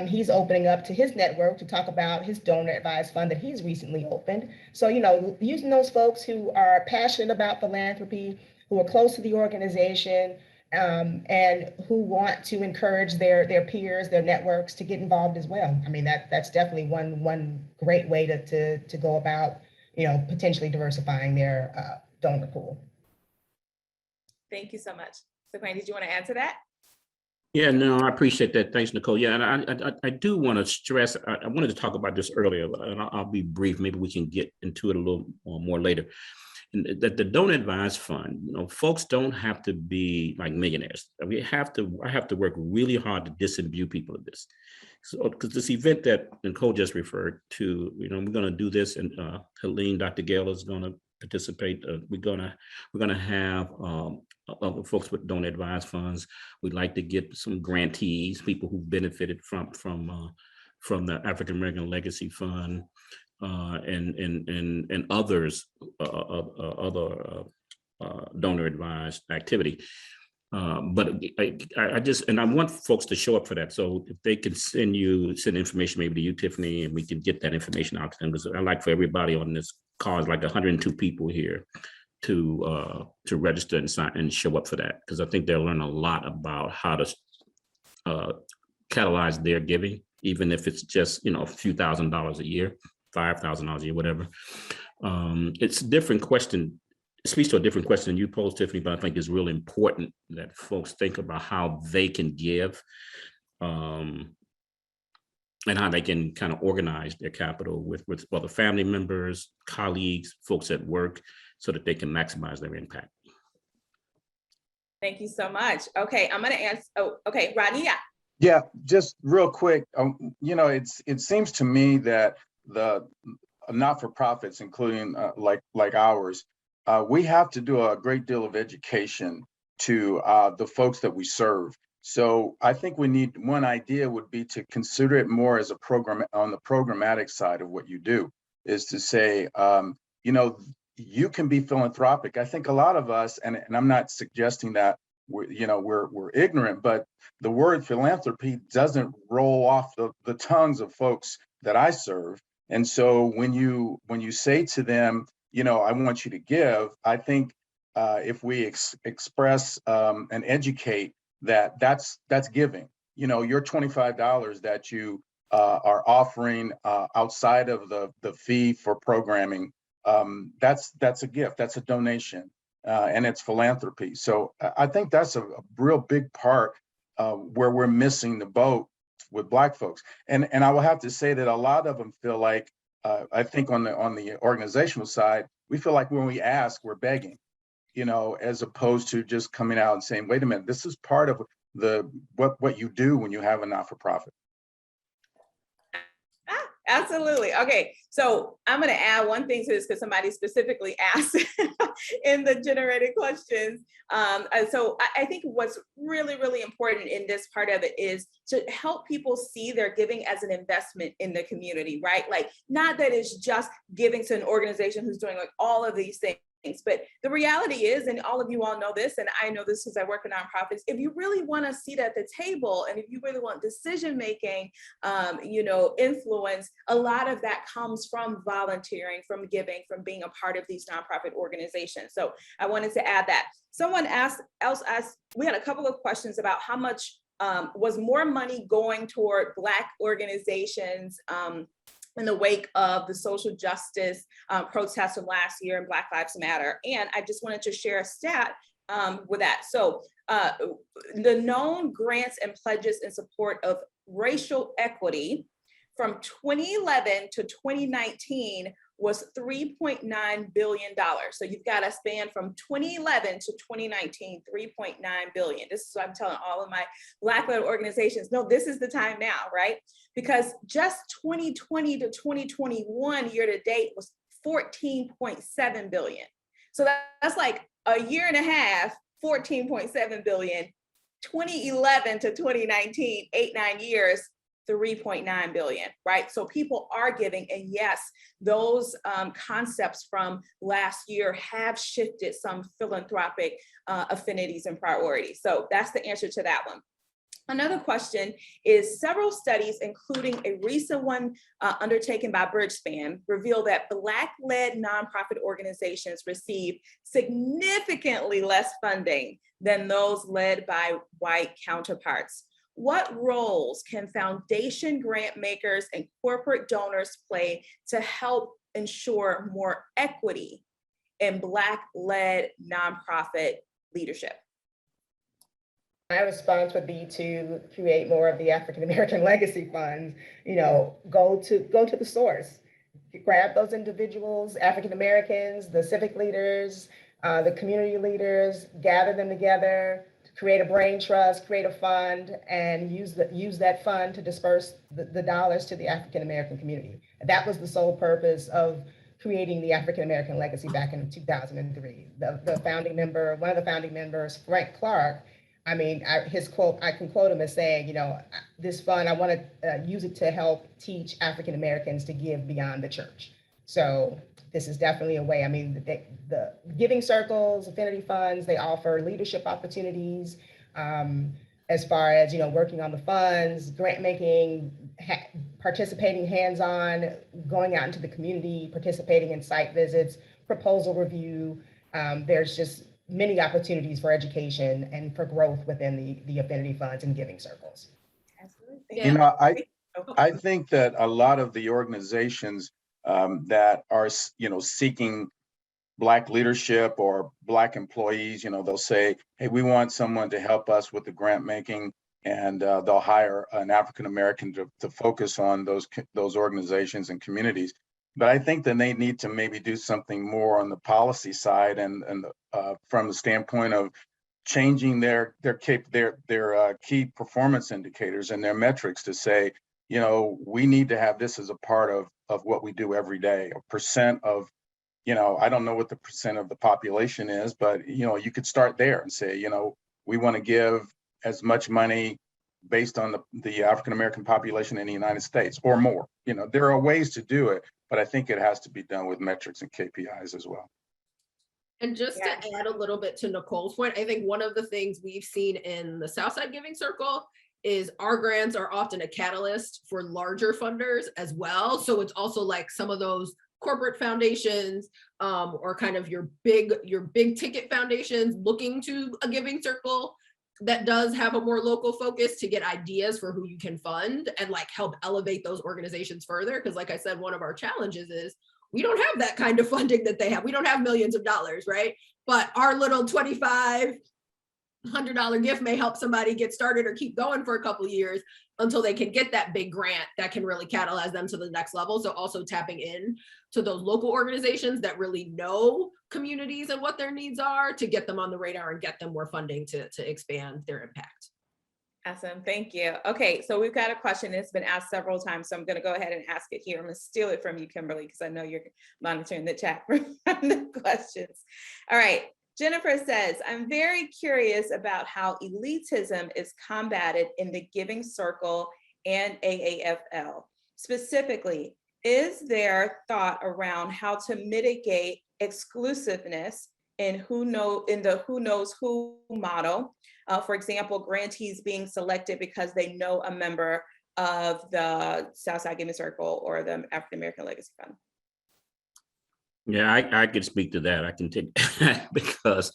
He's opening up to his network to talk about his donor advised fund that he's recently opened. So, using those folks who are passionate about philanthropy, who are close to the organization, and who want to encourage their peers, their networks to get involved as well. I mean, that's definitely one great way to go about, potentially diversifying their donor pool. Thank you so much. Sequane, did you want to add to that? Yeah, no, I appreciate that. Thanks, Nicole. Yeah, and I do want to stress, I wanted to talk about this earlier, and I'll be brief. Maybe we can get into it a little more later. And that the donor advised fund, folks don't have to be like millionaires. I have to work really hard to disimbue people of this. So, because this event that Nicole just referred to, we're going to do this, and Helene, Dr. Gale is going to participate. We're going to have other folks with donor advised funds. We'd like to get some grantees, people who benefited from the African American Legacy Fund, and others, other donor advised activity. But I want folks to show up for that. So if they can send information maybe to you, Tiffany, and we can get that information out to them, because I like for everybody on this call, is like 102 people here to register and sign and show up for that, because I think they'll learn a lot about how to catalyze their giving, even if it's just a few $1,000s a year, $5,000 a year, whatever. It's a different question. It speaks to a different question you posed, Tiffany, but I think it's really important that folks think about how they can give, and how they can kind of organize their capital with other family members, colleagues, folks at work, so that they can maximize their impact. Thank you so much. Okay, I'm going to ask. Oh, okay, Rodney. Yeah, just real quick. It seems to me that the not-for-profits, including like ours, we have to do a great deal of education to the folks that we serve. So I think one idea would be to consider it more as a program on the programmatic side of what you do, is to say, you can be philanthropic. I think a lot of us, and I'm not suggesting that we're ignorant, but the word philanthropy doesn't roll off the tongues of folks that I serve. And so when you say to them, I want you to give, I think if we express and educate that's giving. Your $25 that you are offering outside of the fee for programming, that's a gift, that's a donation, and it's philanthropy. So I think that's a real big part where we're missing the boat with Black folks. And I will have to say that a lot of them feel like, I think on the organizational side, we feel like when we ask, we're begging, as opposed to just coming out and saying, wait a minute, this is part of what you do when you have a not-for-profit. Absolutely. Okay, so I'm going to add one thing to this because somebody specifically asked in the generated questions. So I think what's really, really important in this part of it is to help people see their giving as an investment in the community, right? Like, not that it's just giving to an organization who's doing like all of these things. But the reality is, and all of you all know this, and I know this because I work in nonprofits, if you really want a seat at the table, and if you really want decision-making, influence, a lot of that comes from volunteering, from giving, from being a part of these nonprofit organizations. So I wanted to add that. Someone else asked, we had a couple of questions about how much was more money going toward Black organizations in the wake of the social justice protests of last year and Black Lives Matter. And I just wanted to share a stat with that. So the known grants and pledges in support of racial equity from 2011 to 2019 was $3.9 billion. So you've got a span from 2011 to 2019, $3.9 billion. This is what I'm telling all of my Black-led organizations. No, this is the time now, right? Because just 2020 to 2021 year to date was $14.7 billion. So that's like a year and a half, $14.7 billion. 2011 to 2019, 8-9 years, $3.9 billion, right? So people are giving, and yes, those concepts from last year have shifted some philanthropic affinities and priorities. So that's the answer to that one. Another question is, several studies, including a recent one undertaken by Bridgespan, reveal that Black-led nonprofit organizations receive significantly less funding than those led by white counterparts. What roles can foundation grant makers and corporate donors play to help ensure more equity in Black-led nonprofit leadership? My response would be to create more of the African American legacy funds. Go to the source, grab those individuals, African Americans, the civic leaders, the community leaders, gather them together, create a brain trust, create a fund, and use that fund to disperse the dollars to the African American community. That was the sole purpose of creating the African American legacy back in 2003. The founding member, one of the founding members, Frank Clark, his quote, I can quote him as saying, this fund, I want to use it to help teach African Americans to give beyond the church. So this is definitely a way. The giving circles, affinity funds, they offer leadership opportunities as far as, working on the funds, grant making, participating hands-on, going out into the community, participating in site visits, proposal review. There's just many opportunities for education and for growth within the affinity funds and giving circles. Absolutely. Yeah. I think that a lot of the organizations that are, seeking Black leadership or Black employees, they'll say, hey, we want someone to help us with the grant making, and they'll hire an African American to focus on those organizations and communities. But I think that they need to maybe do something more on the policy side and from the standpoint of changing their key performance indicators and their metrics to say, we need to have this as a part of what we do every day. A percent of, I don't know what the percent of the population is, but you could start there and say, we want to give as much money based on the African American population in the United States or more. There are ways to do it, but I think it has to be done with metrics and KPIs as well. And just Yeah. to add a little bit to Nicole's point, I think one of the things we've seen in the Southside Giving Circle is our grants are often a catalyst for larger funders as well. So it's also like some of those corporate foundations or kind of your big ticket foundations looking to a giving circle that does have a more local focus to get ideas for who you can fund and like help elevate those organizations further. Because like I said, one of our challenges is we don't have that kind of funding that they have. We don't have millions of dollars, right? But our little $2,500 gift may help somebody get started or keep going for a couple of years until they can get that big grant that can really catalyze them to the next level. So also tapping in to those local organizations that really know communities and what their needs are to get them on the radar and get them more funding to expand their impact. Awesome, thank you. Okay, so we've got a question. It's been asked several times, so I'm going to go ahead and ask it here. I'm going to steal it from you, Kimberly, because I know you're monitoring the chat for the questions. All right, Jennifer says, I'm very curious about how elitism is combated in the Giving Circle and AAFL. Specifically, is there thought around how to mitigate exclusiveness in the who knows who model? For example, grantees being selected because they know a member of the Southside Giving Circle or the African American Legacy Fund. Yeah, I could speak to that. I can take because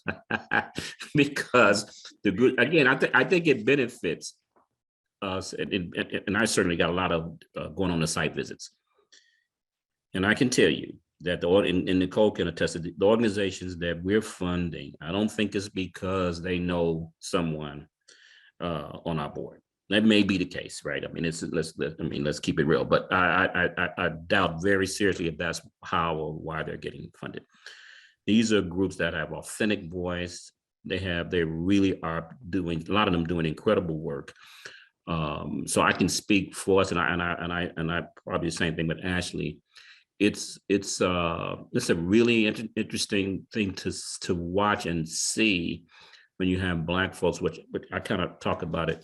the good again. I think it benefits us, and I certainly got a lot of going on the site visits, and I can tell you that and Nicole can attest to the organizations that we're funding. I don't think it's because they know someone on our board. That may be the case, right? I mean, let's keep it real. But I doubt very seriously if that's how or why they're getting funded. These are groups that have authentic voice. They really are doing, a lot of them doing incredible work. So I can speak for us, and I probably the same thing with Ashley. It's a really interesting thing to watch and see when you have Black folks, which I kind of talk about it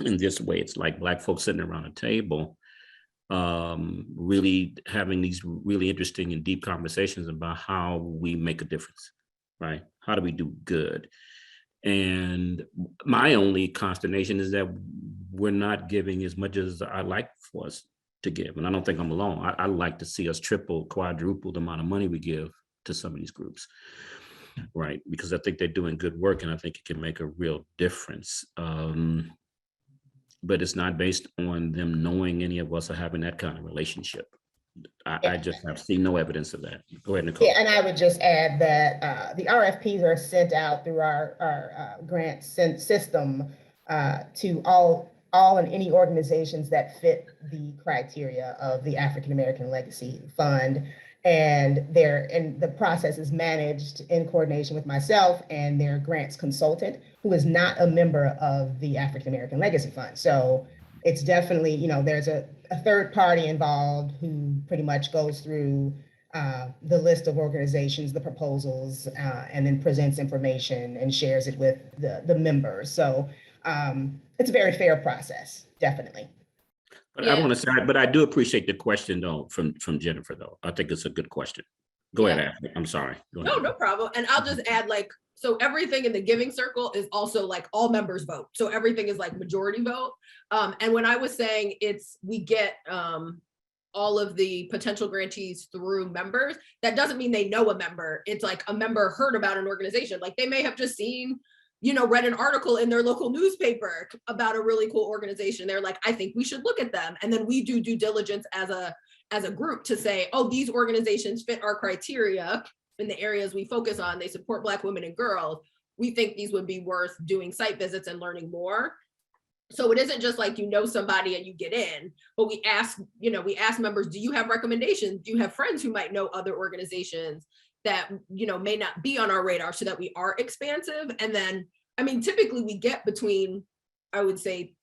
in this way. It's like Black folks sitting around a table, really having these really interesting and deep conversations about how we make a difference, right? How do we do good? And my only consternation is that we're not giving as much as I like for us to give. And I don't think I'm alone. I like to see us triple, quadruple the amount of money we give to some of these groups, right? Because I think they're doing good work and I think it can make a real difference. But it's not based on them knowing any of us or having that kind of relationship. I just have seen no evidence of that. Go ahead, Nicole. Yeah, and I would just add that the RFPs are sent out through our grant system to all and any organizations that fit the criteria of the African American Legacy Fund. And the process is managed in coordination with myself and their grants consultant, who is not a member of the African American Legacy Fund. So it's definitely, there's a third party involved who pretty much goes through the list of organizations, the proposals, and then presents information and shares it with the members. So it's a very fair process, definitely. But Yeah. I want to say, but I do appreciate the question though from Jennifer though. I think it's a good question. Go ahead, Ashley. I'm sorry. Go ahead. No problem. And I'll just add so everything in the Giving Circle is also like all members vote. So everything is like majority vote. And when I was saying we get all of the potential grantees through members, that doesn't mean they know a member. It's like a member heard about an organization. Like they may have just seen, read an article in their local newspaper about a really cool organization. They're like, I think we should look at them. And then we do due diligence as a group to say, oh, these organizations fit our criteria in the areas we focus on. They support Black women and girls. We think these would be worth doing site visits and learning more. So it isn't just like somebody and you get in, but we ask members, do you have recommendations? Do you have friends who might know other organizations that may not be on our radar, so that we are expansive? And then, typically we get between, I would say,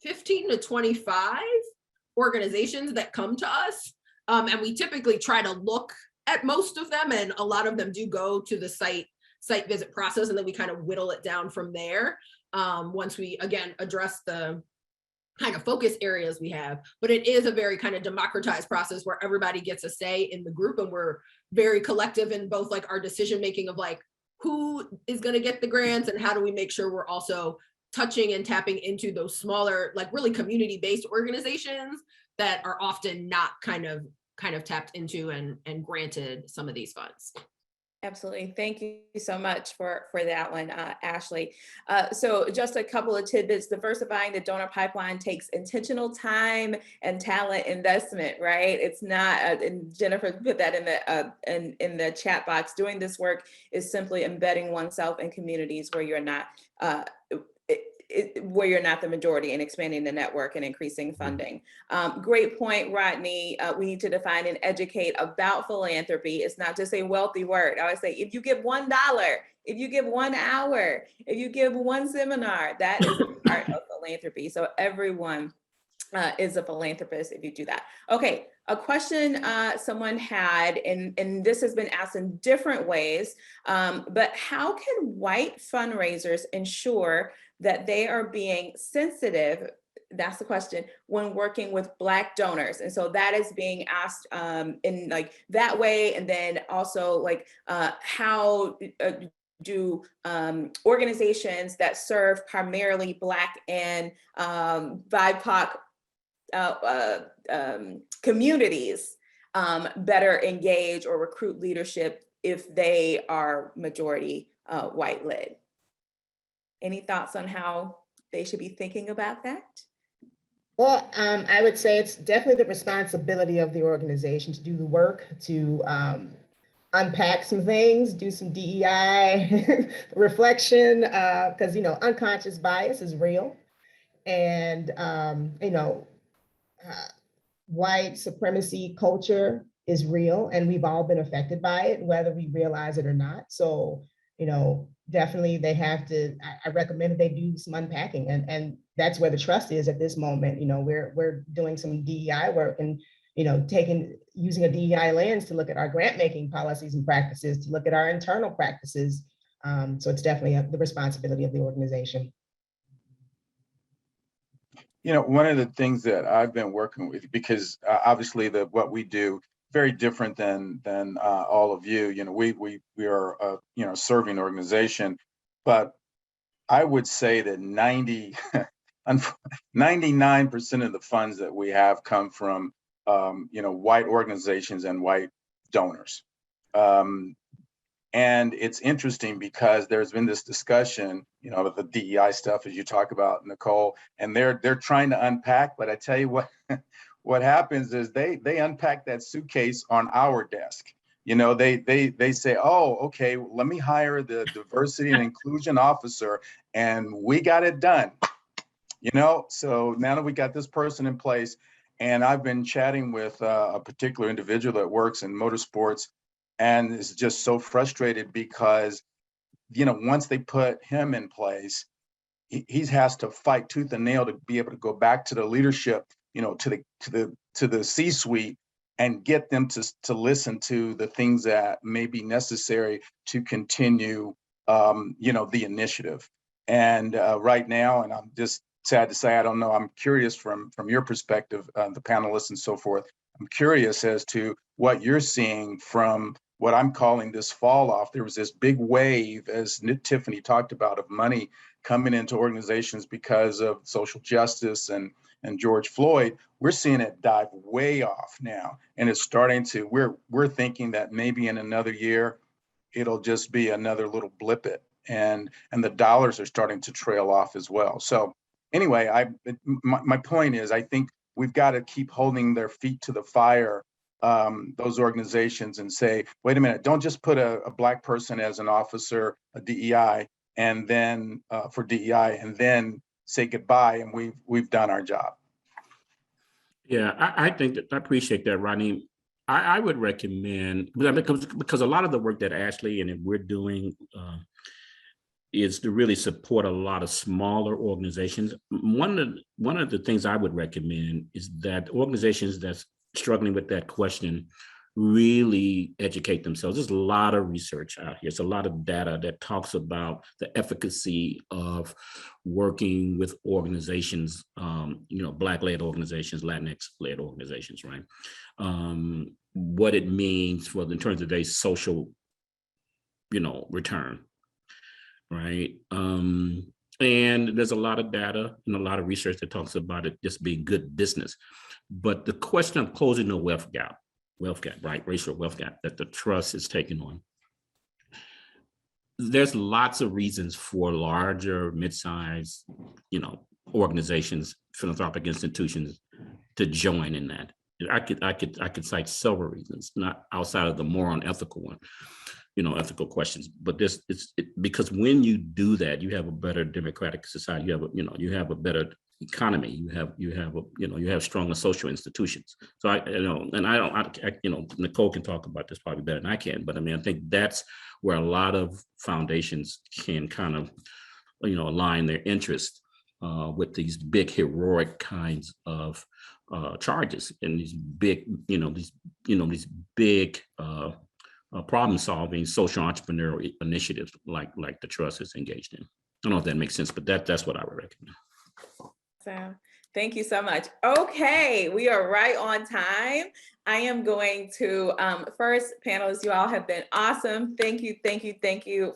15 to 25 organizations that come to us. And we typically try to look at most of them, and a lot of them do go to the site visit process, and then we kind of whittle it down from there. Once we, again, address the kind of focus areas we have, but it is a very kind of democratized process where everybody gets a say in the group, and we're very collective in both like our decision making of like who is going to get the grants and how do we make sure we're also touching and tapping into those smaller, like really community-based organizations that are often not kind of tapped into and granted some of these funds. Absolutely. Thank you so much for that one, Ashley. So just a couple of tidbits. Diversifying the donor pipeline takes intentional time and talent investment, right? It's not, and Jennifer put that in the chat box. Doing this work is simply embedding oneself in communities where you're not where you're not the majority, and expanding the network and increasing funding. Great point, Rodney. We need to define and educate about philanthropy. It's not just a wealthy word. I always say, if you give $1, if you give 1 hour, if you give 1 seminar, that is a part of philanthropy. So everyone is a philanthropist if you do that. Okay, a question someone had, and this has been asked in different ways, but how can white fundraisers ensure that they are being sensitive, that's the question, when working with Black donors? And so that is being asked in like that way. And then also like how do organizations that serve primarily Black and BIPOC communities better engage or recruit leadership if they are majority white led? Any thoughts on how they should be thinking about that? Well, I would say it's definitely the responsibility of the organization to do the work, to unpack some things, do some DEI reflection, because, you know, unconscious bias is real. And, you know, white supremacy culture is real, and we've all been affected by it, whether we realize it or not. So, you know, definitely they have to, I recommend that they do some unpacking, and that's where the trust is at this moment. You know, we're doing some DEI work and, you know, using a DEI lens to look at our grant making policies and practices, to look at our internal practices. So it's definitely the responsibility of the organization. You know, one of the things that I've been working with, because obviously what we do very different than all of you. You know, we are a, you know, serving organization, but I would say that 99% of the funds that we have come from you know, white organizations and white donors. And it's interesting because there's been this discussion, you know, with the DEI stuff, as you talk about, Nicole, and they're trying to unpack. But I tell you what, what happens is they unpack that suitcase on our desk. You know, they say, oh, okay, let me hire the diversity and inclusion officer, and we got it done. You know, so now that we got this person in place, and I've been chatting with a particular individual that works in motorsports, and is just so frustrated because, you know, once they put him in place, he has to fight tooth and nail to be able to go back to the leadership, you know, to the C-suite, and get them to listen to the things that may be necessary to continue, you know, the initiative. And right now, and I'm just sad to say, I don't know, I'm curious from your perspective, the panelists and so forth, I'm curious as to what you're seeing from what I'm calling this fall off. There was this big wave, as Tiffany talked about, of money coming into organizations because of social justice and George Floyd. We're seeing it dive way off now, and it's starting to. We're thinking that maybe in another year, it'll just be another little blip it, and the dollars are starting to trail off as well. So anyway, my point is, I think we've got to keep holding their feet to the fire, those organizations, and say, wait a minute, don't just put a Black person as an officer, a DEI, and then for DEI, and then say goodbye, and we've done our job. Yeah, I think that I appreciate that, Rodney. I would recommend, because a lot of the work that Ashley and we're doing is to really support a lot of smaller organizations. One of the things I would recommend is that organizations that's struggling with that question really educate themselves. There's a lot of research out here. It's a lot of data that talks about the efficacy of working with organizations, Black-led organizations, Latinx-led organizations, right? What it means in terms of a social, return, right? And there's a lot of data and a lot of research that talks about it just being good business. But the question of closing the wealth gap, right? Racial wealth gap that the trust is taking on. There's lots of reasons for larger, mid-sized, organizations, philanthropic institutions to join in that. I could cite several reasons, not outside of the moral and ethical one, ethical questions. But because when you do that, you have a better democratic society. You have a better economy. You have stronger social institutions. So Nicole can talk about this probably better than I can. But I think that's where a lot of foundations can kind of, align their interest with these big heroic kinds of charges and these big, these big problem-solving social entrepreneurial initiatives like the trust is engaged in. I don't know if that makes sense, but that's what I would recommend. So thank you so much. Okay, we are right on time. I am going to, first, panelists, you all have been awesome. Thank you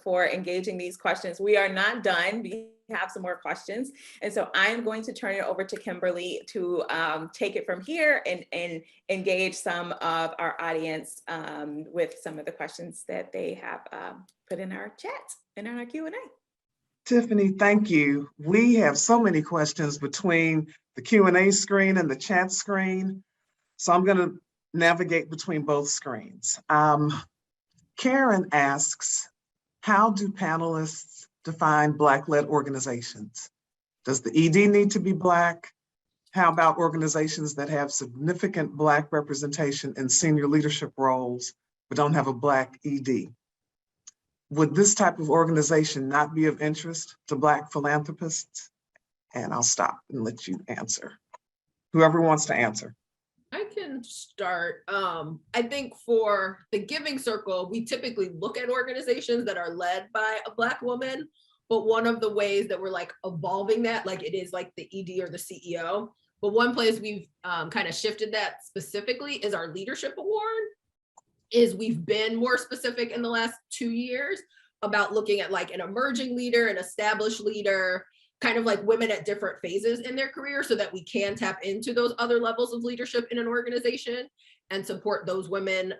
for engaging these questions. We are not done. We have some more questions. And so I'm going to turn it over to Kimberly to take it from here and engage some of our audience with some of the questions that they have put in our chat and in our Q&A. Tiffany, thank you. We have so many questions between the Q&A screen and the chat screen. So I'm going to navigate between both screens. Karen asks, how do panelists define Black-led organizations? Does the ED need to be Black? How about organizations that have significant Black representation in senior leadership roles, but don't have a Black ED? Would this type of organization not be of interest to Black philanthropists? And I'll stop and let you answer. Whoever wants to answer. I can start. I think for the Giving Circle, we typically look at organizations that are led by a Black woman, but one of the ways that we're evolving that, it is the ED or the CEO, but one place we've kind of shifted that specifically is our leadership award. We've been more specific in the last 2 years about looking at an emerging leader, an established leader, kind of women at different phases in their career so that we can tap into those other levels of leadership in an organization and support those women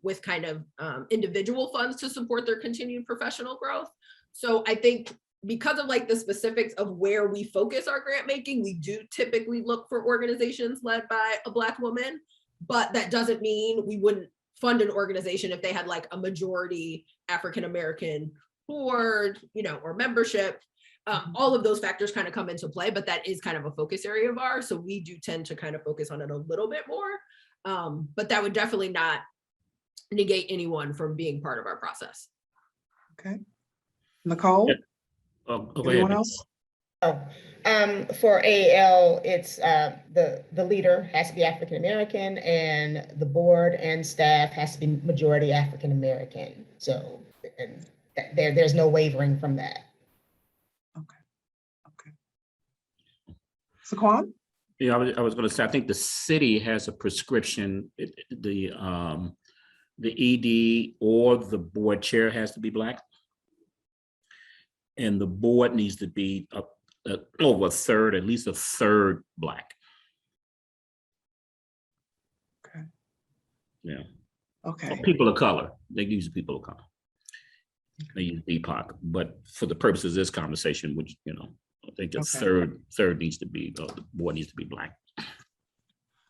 with kind of individual funds to support their continued professional growth. So I think because of the specifics of where we focus our grant making, we do typically look for organizations led by a Black woman, but that doesn't mean we wouldn't fund an organization if they had a majority African-American board, or membership. All of those factors kind of come into play, but that is kind of a focus area of ours. So we do tend to kind of focus on it a little bit more, but that would definitely not negate anyone from being part of our process. Okay. Nicole? Anyone else? For AAL, it's the leader has to be African American, and the board and staff has to be majority African American. So there's no wavering from that. Okay. Saquon? Yeah, I was going to say, I think the city has a prescription. The ED or the board chair has to be Black, and the board needs to be over a third, at least a third Black. Okay. Yeah. Okay. Or people of color. They use people of color. They use BIPOC, but for the purposes of this conversation, which I think a third needs to be, the board needs to be Black.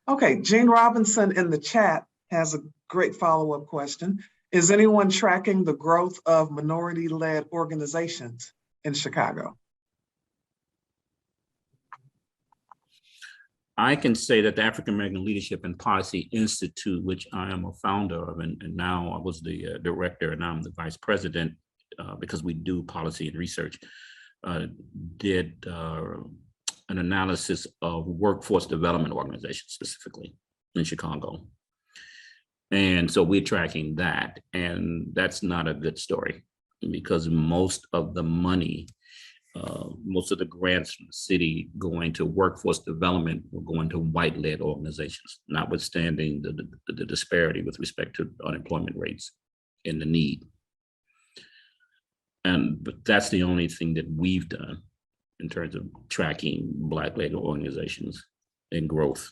Okay, Jean Robinson in the chat has a great follow-up question. Is anyone tracking the growth of minority-led organizations in Chicago? I can say that the African American Leadership and Policy Institute, which I am a founder of, and now I was the director and now I'm the vice president because we do policy and research, did an analysis of workforce development organizations specifically in Chicago. And so we're tracking that, and that's not a good story because most of the money, most of the grants from the city going to workforce development were going to white-led organizations, notwithstanding the disparity with respect to unemployment rates and the need. But that's the only thing that we've done in terms of tracking Black-led organizations and growth.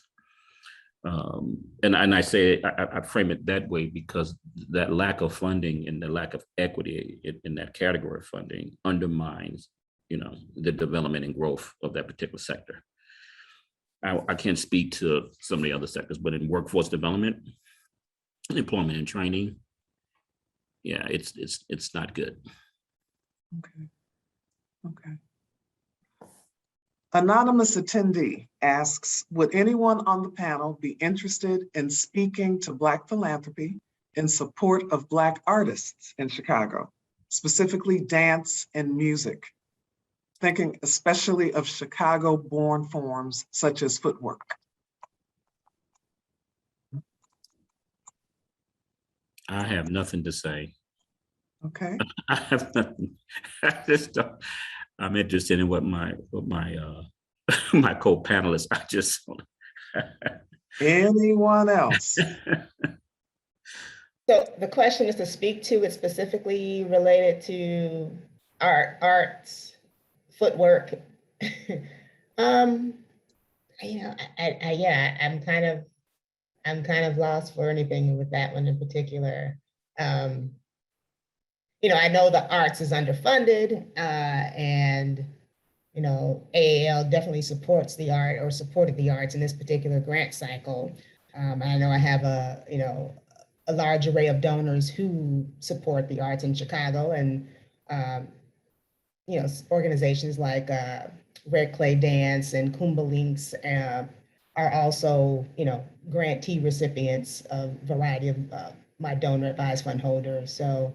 And I say, I frame it that way because that lack of funding and the lack of equity in that category of funding undermines, the development and growth of that particular sector. I can't speak to some of the other sectors, but in workforce development, employment and training, yeah, it's not good. Okay. Okay. Anonymous attendee asks, would anyone on the panel be interested in speaking to Black philanthropy in support of Black artists in Chicago, specifically dance and music? Thinking especially of Chicago-born forms such as footwork. I have nothing to say. Okay. I have nothing. I'm interested in what my my co-panelists. I just Anyone else? So the question is to speak to it specifically related to arts, footwork. Yeah, I'm kind of lost for anything with that one in particular. I know the arts is underfunded, and AAL definitely supports the art or supported the arts in this particular grant cycle. I know I have a large array of donors who support the arts in Chicago, and organizations like Red Clay Dance and Kuumba Links are also grantee recipients of a variety of my donor advised fund holders. So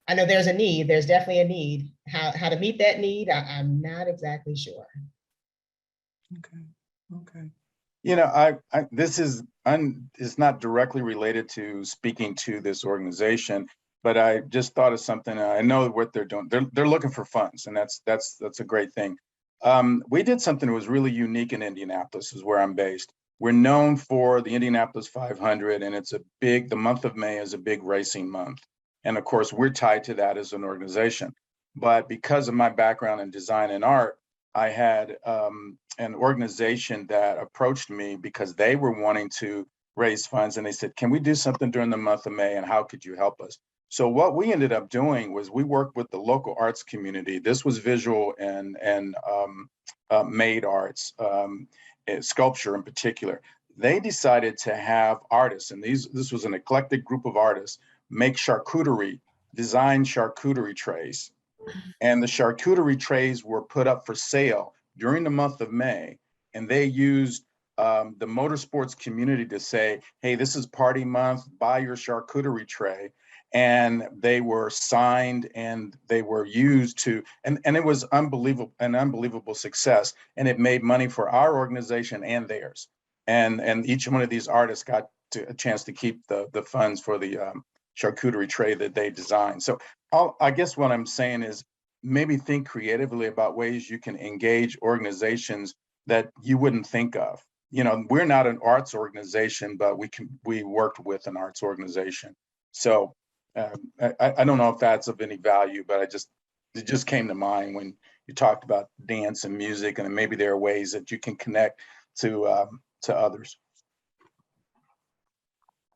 I know there's a need. There's definitely a need. How to meet that need, I'm not exactly sure. Okay. Okay. This is not directly related to speaking to this organization, but I just thought of something. I know what they're doing. They're looking for funds, and that's a great thing. We did something that was really unique in Indianapolis, is where I'm based. We're known for the Indianapolis 500, and the month of May is a big racing month. And of course, we're tied to that as an organization. But because of my background in design and art, I had an organization that approached me because they were wanting to raise funds, and they said, can we do something during the month of May, and how could you help us? So what we ended up doing was we worked with the local arts community. This was visual and made arts, sculpture in particular. They decided to have artists, and this was an eclectic group of artists, make design charcuterie trays. And the charcuterie trays were put up for sale during the month of May. And they used the motorsports community to say, hey, this is party month, buy your charcuterie tray. And they were signed and they were used to, and it was an unbelievable success. And it made money for our organization and theirs. And each one of these artists got a chance to keep the funds for the charcuterie tray that they designed. So I guess what I'm saying is maybe think creatively about ways you can engage organizations that you wouldn't think of. We're not an arts organization, but we worked with an arts organization. So I don't know if that's of any value, but it just came to mind when you talked about dance and music, and maybe there are ways that you can connect to others.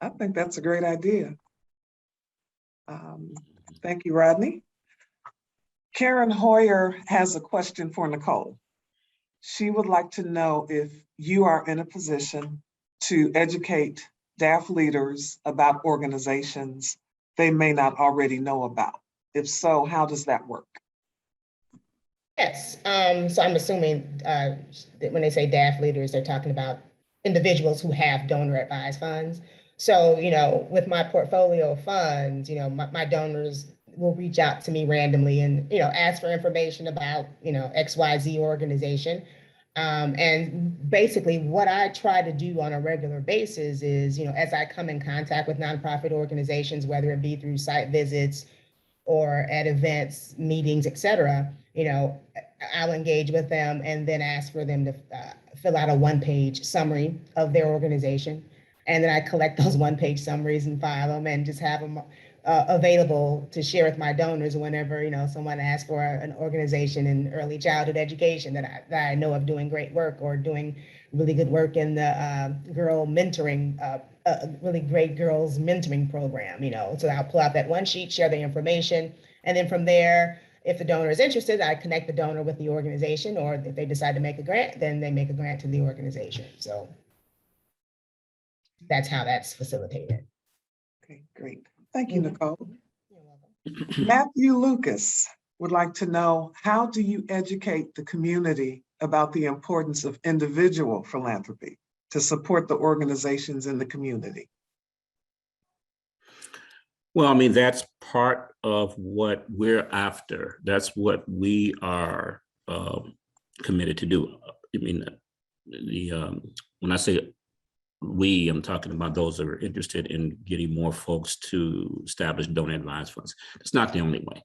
I think that's a great idea. Thank you, Rodney. Karen Hoyer has a question for Nicole. She would like to know if you are in a position to educate DAF leaders about organizations they may not already know about. If so, how does that work? Yes, so I'm assuming that when they say DAF leaders, they're talking about individuals who have donor advised funds. So, with my portfolio of funds, my donors will reach out to me randomly and, ask for information about, XYZ organization. And basically what I try to do on a regular basis is, as I come in contact with nonprofit organizations, whether it be through site visits or at events, meetings, et cetera, I'll engage with them and then ask for them to fill out a one-page summary of their organization. And then I collect those one-page summaries and file them and just have them available to share with my donors whenever, someone asks for an organization in early childhood education that I know of doing great work or doing really good work in the girl mentoring, really great girls mentoring program, So I'll pull out that one sheet, share the information, and then from there, if the donor is interested, I connect the donor with the organization, or if they decide to make a grant, then they make a grant to the organization. So that's how that's facilitated. Okay, great. Thank you, Mhm. Nicole. You're welcome. Matthew Lucas would like to know, how do you educate the community about the importance of individual philanthropy to support the organizations in the community? Well, I mean, that's part of what we're after. That's what we are committed to do. I mean, when I say we, I'm talking about those that are interested in getting more folks to establish donor advised funds. It's not the only way,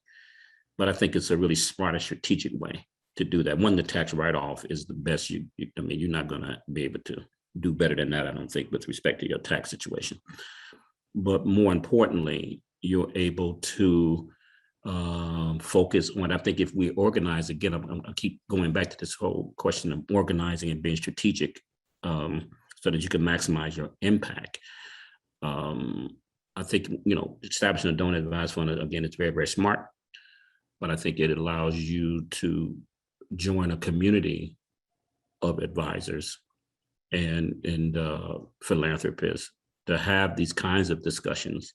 but I think it's a really smart and strategic way to do that. One, the tax write-off is the best. I mean, you're not going to be able to do better than that, I don't think, with respect to your tax situation. But more importantly, you're able to focus on, I think if we organize, again, I keep going back to this whole question of organizing and being strategic so that you can maximize your impact. I think, establishing a donor advised fund, again, it's very, very smart, but I think it allows you to join a community of advisors and philanthropists to have these kinds of discussions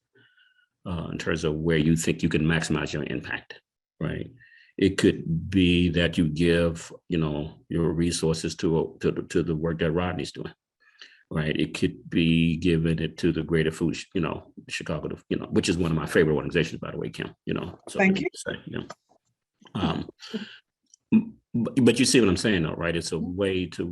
in terms of where you think you can maximize your impact, right? It could be that you give, your resources to the work that Rodney's doing, right? It could be giving it to the Greater Food, Chicago, which is one of my favorite organizations, by the way, Kim, So Thank you. say, but you see what I'm saying, though, right? It's a way to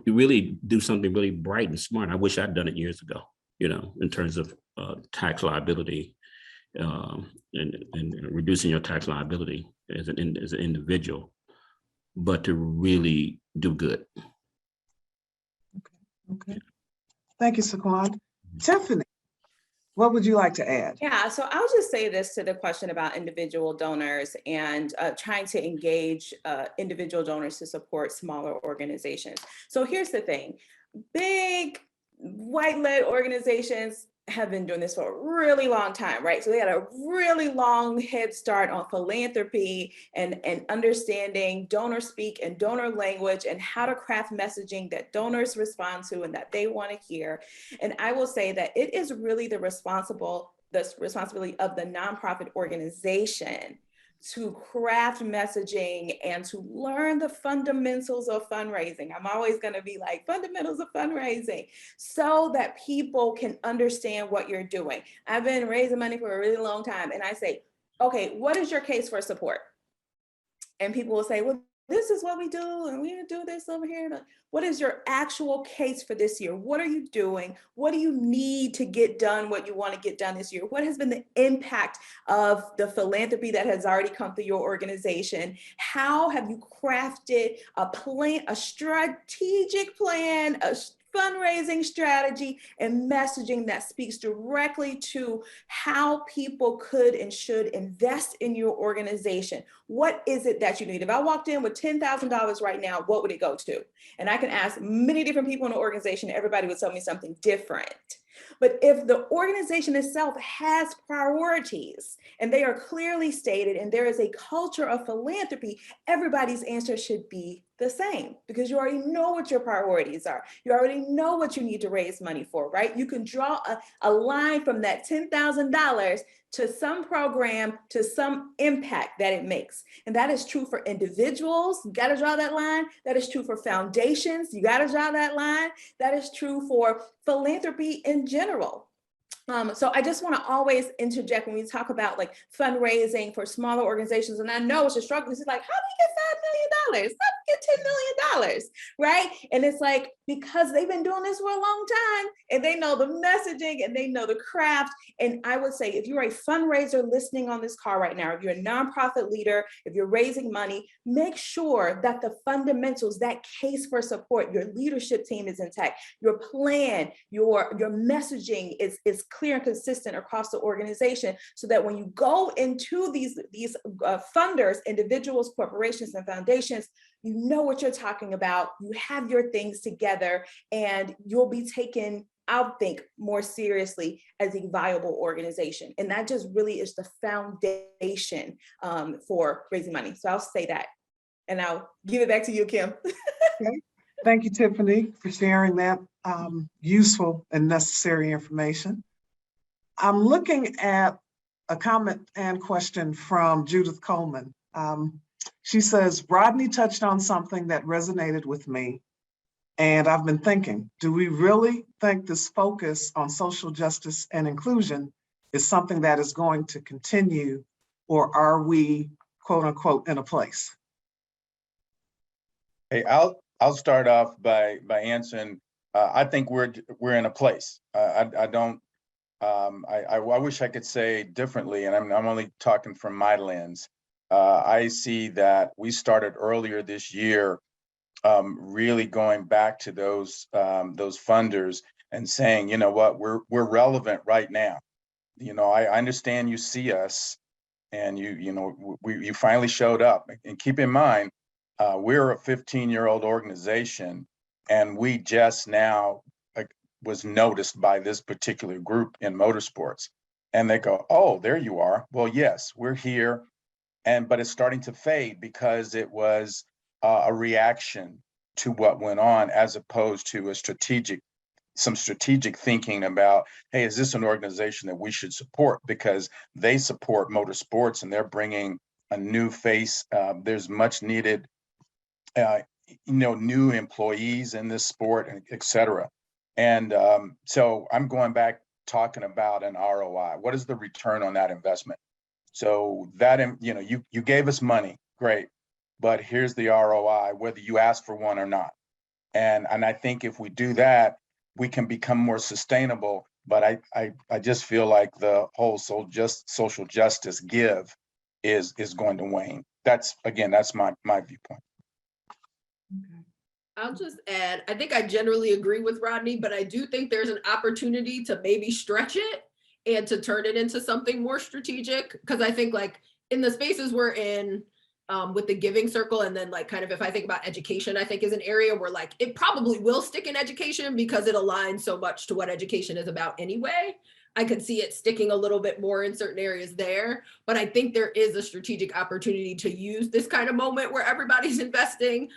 really do something really bright and smart. I wish I'd done it years ago, in terms of tax liability and reducing your tax liability as an individual, but to really do good. Okay. Thank you, Saquon. Tiffany, what would you like to add? Yeah, so I'll just say this to the question about individual donors and trying to engage individual donors to support smaller organizations. So here's the thing, big white-led organizations have been doing this for a really long time, right? So they had a really long head start on philanthropy and understanding donor speak and donor language and how to craft messaging that donors respond to and that they want to hear. And I will say that it is really the responsibility of the nonprofit organization to craft messaging and to learn the fundamentals of fundraising. I'm always going to be like, fundamentals of fundraising, so that people can understand what you're doing. I've been raising money for a really long time, and I say, okay, what is your case for support? And people will say, well, this is what we do, and we do this over here. What is your actual case for this year? What are you doing? What do you need to get done what you want to get done this year? What has been the impact of the philanthropy that has already come through your organization? How have you crafted a plan, a strategic plan, a fundraising strategy and messaging that speaks directly to how people could and should invest in your organization? What is it that you need? If I walked in with $10,000 right now, what would it go to? And I can ask many different people in the organization, everybody would tell me something different. But if the organization itself has priorities and they are clearly stated and there is a culture of philanthropy, everybody's answer should be the same, because you already know what your priorities are. You already know what you need to raise money for, right? You can draw a line from that $10,000 to some program, to some impact that it makes. And that is true for individuals. You got to draw that line. That is true for foundations. You got to draw that line. That is true for philanthropy in general. So I just want to always interject when we talk about like fundraising for smaller organizations. And I know it's a struggle. It's like, how do you get $5 million? $10 million, get $10 million, right? And it's like, because they've been doing this for a long time and they know the messaging and they know the craft. And I would say, if you're a fundraiser listening on this call right now, if you're a nonprofit leader, if you're raising money, make sure that the fundamentals, that case for support, your leadership team is intact, your plan, your messaging is clear and consistent across the organization, so that when you go into these funders, individuals, corporations, and foundations, you know what you're talking about, you have your things together, and you'll be taken, I think, more seriously as a viable organization. And that just really is the foundation for raising money. So I'll say that, and I'll give it back to you, Kim. Okay. Thank you, Tiffany, for sharing that useful and necessary information. I'm looking at a comment and question from Judith Coleman. She says, Rodney touched on something that resonated with me. And I've been thinking, do we really think this focus on social justice and inclusion is something that is going to continue, or are we, quote unquote, in a place? Hey, I'll start off by answering. I think we're in a place. I don't. I wish I could say differently, and I'm only talking from my lens. I see that we started earlier this year, really going back to those funders and saying, you know what, we're relevant right now. You know, I understand you see us, and you finally showed up. And keep in mind, we're a 15-year-old organization, and we just now was noticed by this particular group in motorsports. And they go, oh, there you are. Well, yes, we're here. But it's starting to fade because it was a reaction to what went on, as opposed to some strategic thinking about, hey, is this an organization that we should support because they support motorsports and they're bringing a new face. There's much needed, new employees in this sport, et cetera. And so I'm going back talking about an ROI. What is the return on that investment? So that, you gave us money, great, but here's the ROI, whether you ask for one or not. And I think if we do that, we can become more sustainable. But I just feel like the whole social justice give is going to wane. That's my viewpoint. Okay. I'll just add, I think I generally agree with Rodney, but I do think there's an opportunity to maybe stretch it and to turn it into something more strategic. Because I think, like, in the spaces we're in with the giving circle, and then, like, kind of if I think about education, I think is an area where, like, it probably will stick in education because it aligns so much to what education is about anyway. I could see it sticking a little bit more in certain areas there, but I think there is a strategic opportunity to use this kind of moment where everybody's investing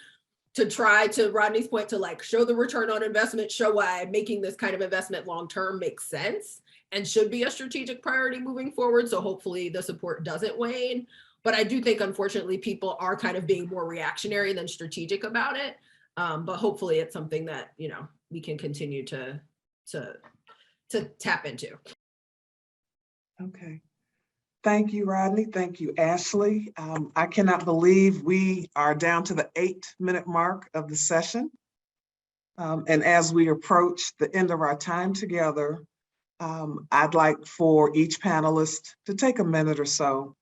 to try, to Rodney's point, to, like, show the return on investment, show why making this kind of investment long-term makes sense and should be a strategic priority moving forward. So hopefully the support doesn't wane. But I do think, unfortunately, people are kind of being more reactionary than strategic about it. But hopefully it's something that, we can continue to tap into. Okay. Thank you, Rodney. Thank you, Ashley. I cannot believe we are down to the 8-minute mark of the session. And as we approach the end of our time together, I'd like for each panelist to take a minute or so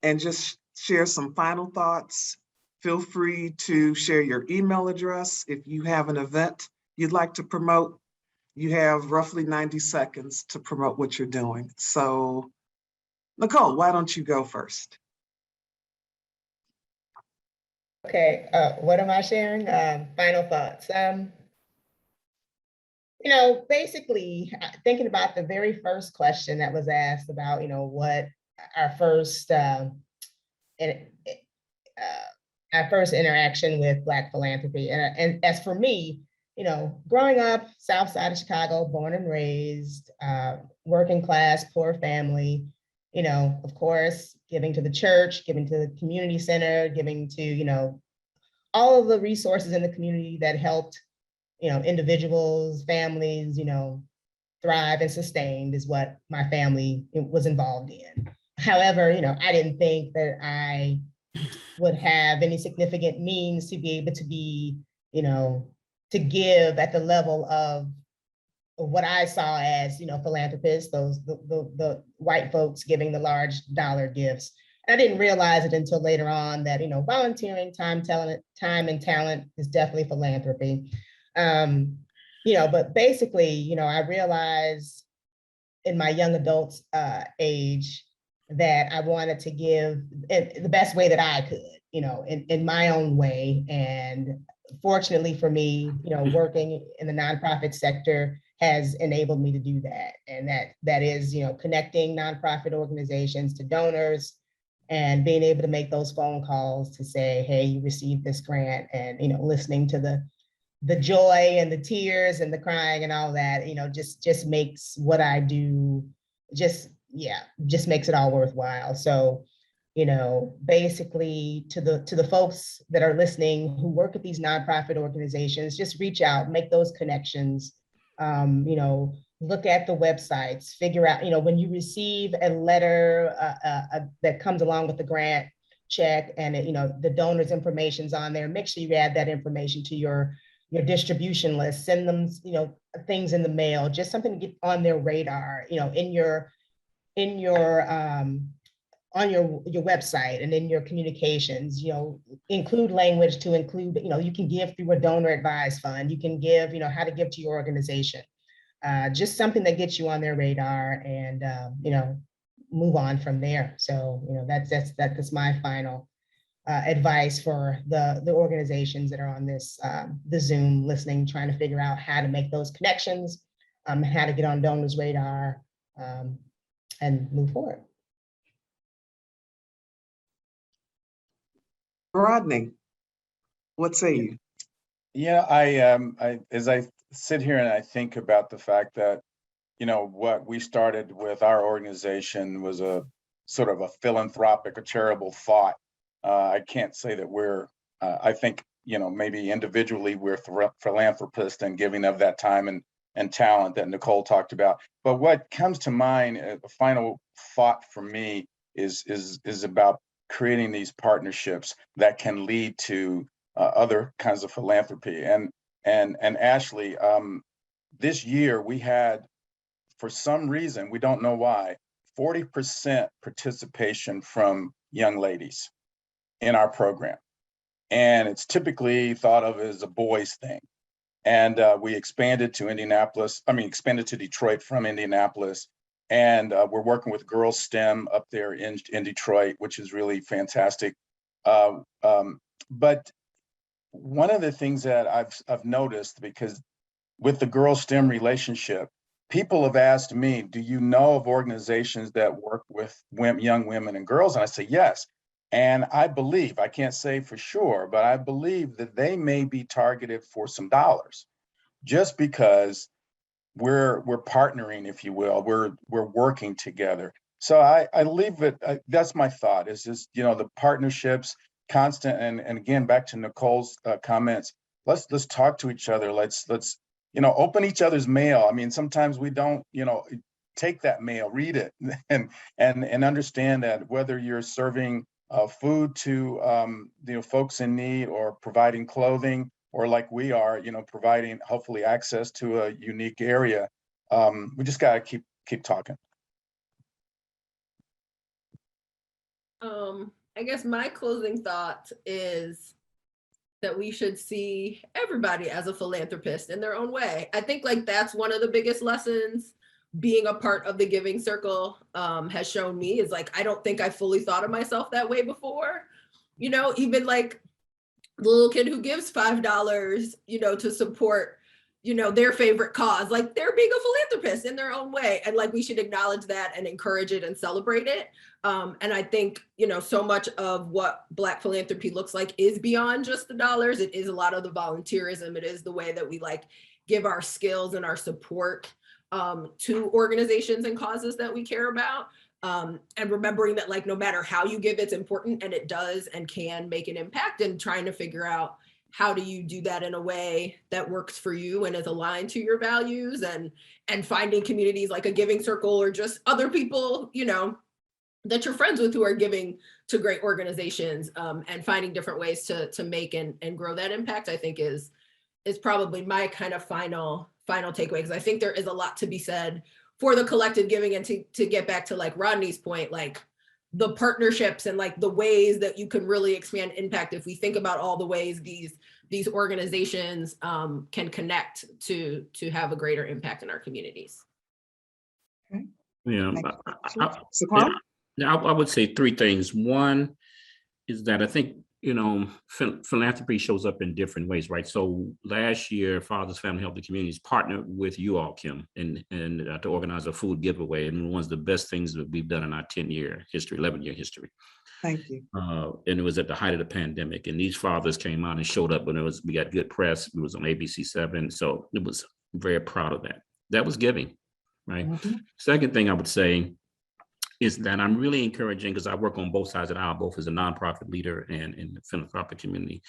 and just share some final thoughts. Feel free to share your email address. If you have an event you'd like to promote, you have roughly 90 seconds to promote what you're doing. So, Nicole, why don't you go first? Okay, what am I sharing? Final thoughts. Basically thinking about the very first question that was asked about, what our first interaction with Black philanthropy. And as for me, growing up South Side of Chicago, born and raised, working class, poor family, of course, giving to the church, giving to the community center, giving to, all of the resources in the community that helped, individuals, families, thrive and sustained is what my family was involved in. However, I didn't think that I would have any significant means to be able to be, to give at the level of what I saw as, philanthropists, the white folks giving the large dollar gifts. And I didn't realize it until later on that, volunteering, time and talent is definitely philanthropy. But basically, I realized in my young adults age that I wanted to give in the best way that I could, in my own way. And fortunately for me, working in the nonprofit sector has enabled me to do that. And that is, connecting nonprofit organizations to donors and being able to make those phone calls to say, hey, you received this grant, and, listening to the joy and the tears and the crying and all that, just makes what I do just makes it all worthwhile. So, basically to the folks that are listening who work at these nonprofit organizations, just reach out, make those connections, look at the websites, figure out, when you receive a letter that comes along with the grant check and, the donor's information's on there, make sure you add that information to your distribution list, send them, things in the mail, just something to get on their radar, on your website and in your communications, include language to include, you can give through a donor advised fund, you can give, how to give to your organization, just something that gets you on their radar and, move on from there. So, that's my final advice for the organizations that are on this, the Zoom listening, trying to figure out how to make those connections, how to get on donors' radar, and move forward. Rodney, what say you? Yeah, I as I sit here and I think about the fact that, what we started with our organization was a sort of a philanthropic, a charitable thought. I can't say that we're, I think, maybe individually we're philanthropists and giving of that time and talent that Nicole talked about. But what comes to mind, the final thought for me is about creating these partnerships that can lead to other kinds of philanthropy. And Ashley, this year we had, for some reason, we don't know why, 40% participation from young ladies in our program. And it's typically thought of as a boys thing. And we expanded to Detroit from Indianapolis. And we're working with Girls STEM up there in Detroit, which is really fantastic. But one of the things that I've noticed, because with the Girls STEM relationship, people have asked me, do you know of organizations that work with young women and girls? And I say, yes. And I believe, I can't say for sure, but I believe that they may be targeted for some dollars, just because we're partnering, if you will, we're working together. So I leave it, that's my thought, is just, the partnerships, constant, and again, back to Nicole's comments, let's talk to each other. Let's open each other's mail. I mean, sometimes we don't, take that mail, read it, and understand that whether you're serving food to folks in need, or providing clothing, or like we are, providing hopefully access to a unique area, we just gotta keep talking. I guess my closing thought is that we should see everybody as a philanthropist in their own way. I think that's one of the biggest lessons being a part of the Giving Circle has shown me, is I don't think I fully thought of myself that way before. Even the little kid who gives $5, to support, their favorite cause, they're being a philanthropist in their own way. And we should acknowledge that and encourage it and celebrate it. And I think, so much of what Black philanthropy looks like is beyond just the dollars. It is a lot of the volunteerism. It is the way that we give our skills and our support to organizations and causes that we care about. And remembering that no matter how you give, it's important, and it does and can make an impact, and trying to figure out how do you do that in a way that works for you and is aligned to your values, and finding communities like a Giving Circle, or just other people, that you're friends with who are giving to great organizations, and finding different ways to make and grow that impact, I think is probably my kind of final takeaway, because I think there is a lot to be said for the collective giving, and to get back to like Rodney's point, like the partnerships and like the ways that you can really expand impact if we think about all the ways these organizations can connect to have a greater impact in our communities. Yeah, Saquon? I would say three things. One is that I think, philanthropy shows up in different ways, right? So last year, Fathers Family Healthy Communities partnered with you all, Kim, and to organize a food giveaway. And one of the best things that we've done in our 11-year history. Thank you. And it was at the height of the pandemic. And these fathers came out and showed up when we got good press. It was on ABC7. So it was very proud of that. That was giving, right? Mhm. Second thing I would say is that I'm really encouraging, because I work on both sides of the aisle, both as a nonprofit leader and in the philanthropic community,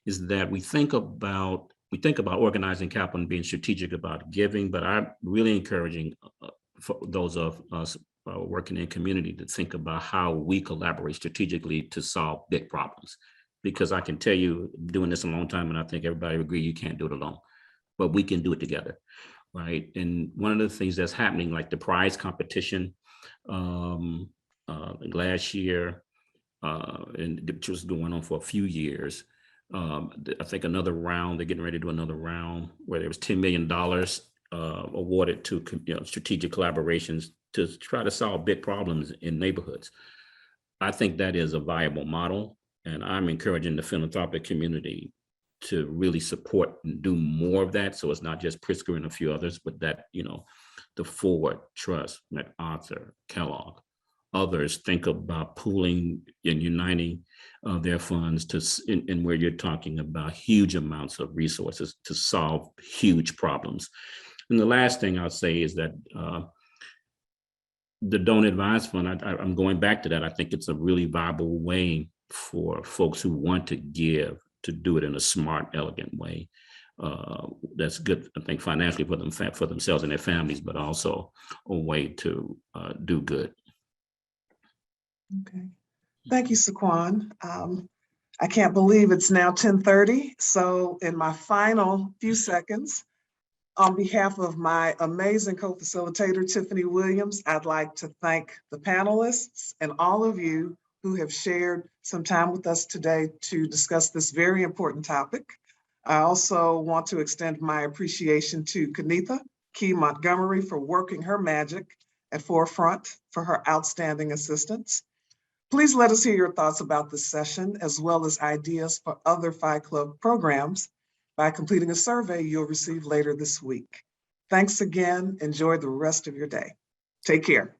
is that we think about organizing capital and being strategic about giving, but I'm really encouraging for those of us working in community to think about how we collaborate strategically to solve big problems. Because I can tell you, doing this a long time, and I think everybody would agree, you can't do it alone, but we can do it together, right? And one of the things that's happening, like the prize competition, last year, and which was going on for a few years. I think another round, they're getting ready to do another round where there was $10 million awarded to strategic collaborations to try to solve big problems in neighborhoods. I think that is a viable model, and I'm encouraging the philanthropic community to really support and do more of that. So it's not just Pritzker and a few others, but that, the Ford, Trust, MacArthur, Kellogg, others think about pooling and uniting their funds and where you're talking about huge amounts of resources to solve huge problems. And the last thing I'll say is that the Don't Advise Fund, I'm going back to that. I think it's a really viable way for folks who want to give to do it in a smart, elegant way. That's good, I think, financially for themselves and their families, but also a way to do good. Okay. Thank you, Saquon. I can't believe it's now 10:30. So in my final few seconds, on behalf of my amazing co-facilitator, Tiffany Williams, I'd like to thank the panelists and all of you who have shared some time with us today to discuss this very important topic. I also want to extend my appreciation to Kenitha Key Montgomery for working her magic at Forefront for her outstanding assistance. Please let us hear your thoughts about this session, as well as ideas for other Phi Club programs by completing a survey you'll receive later this week. Thanks again. Enjoy the rest of your day. Take care.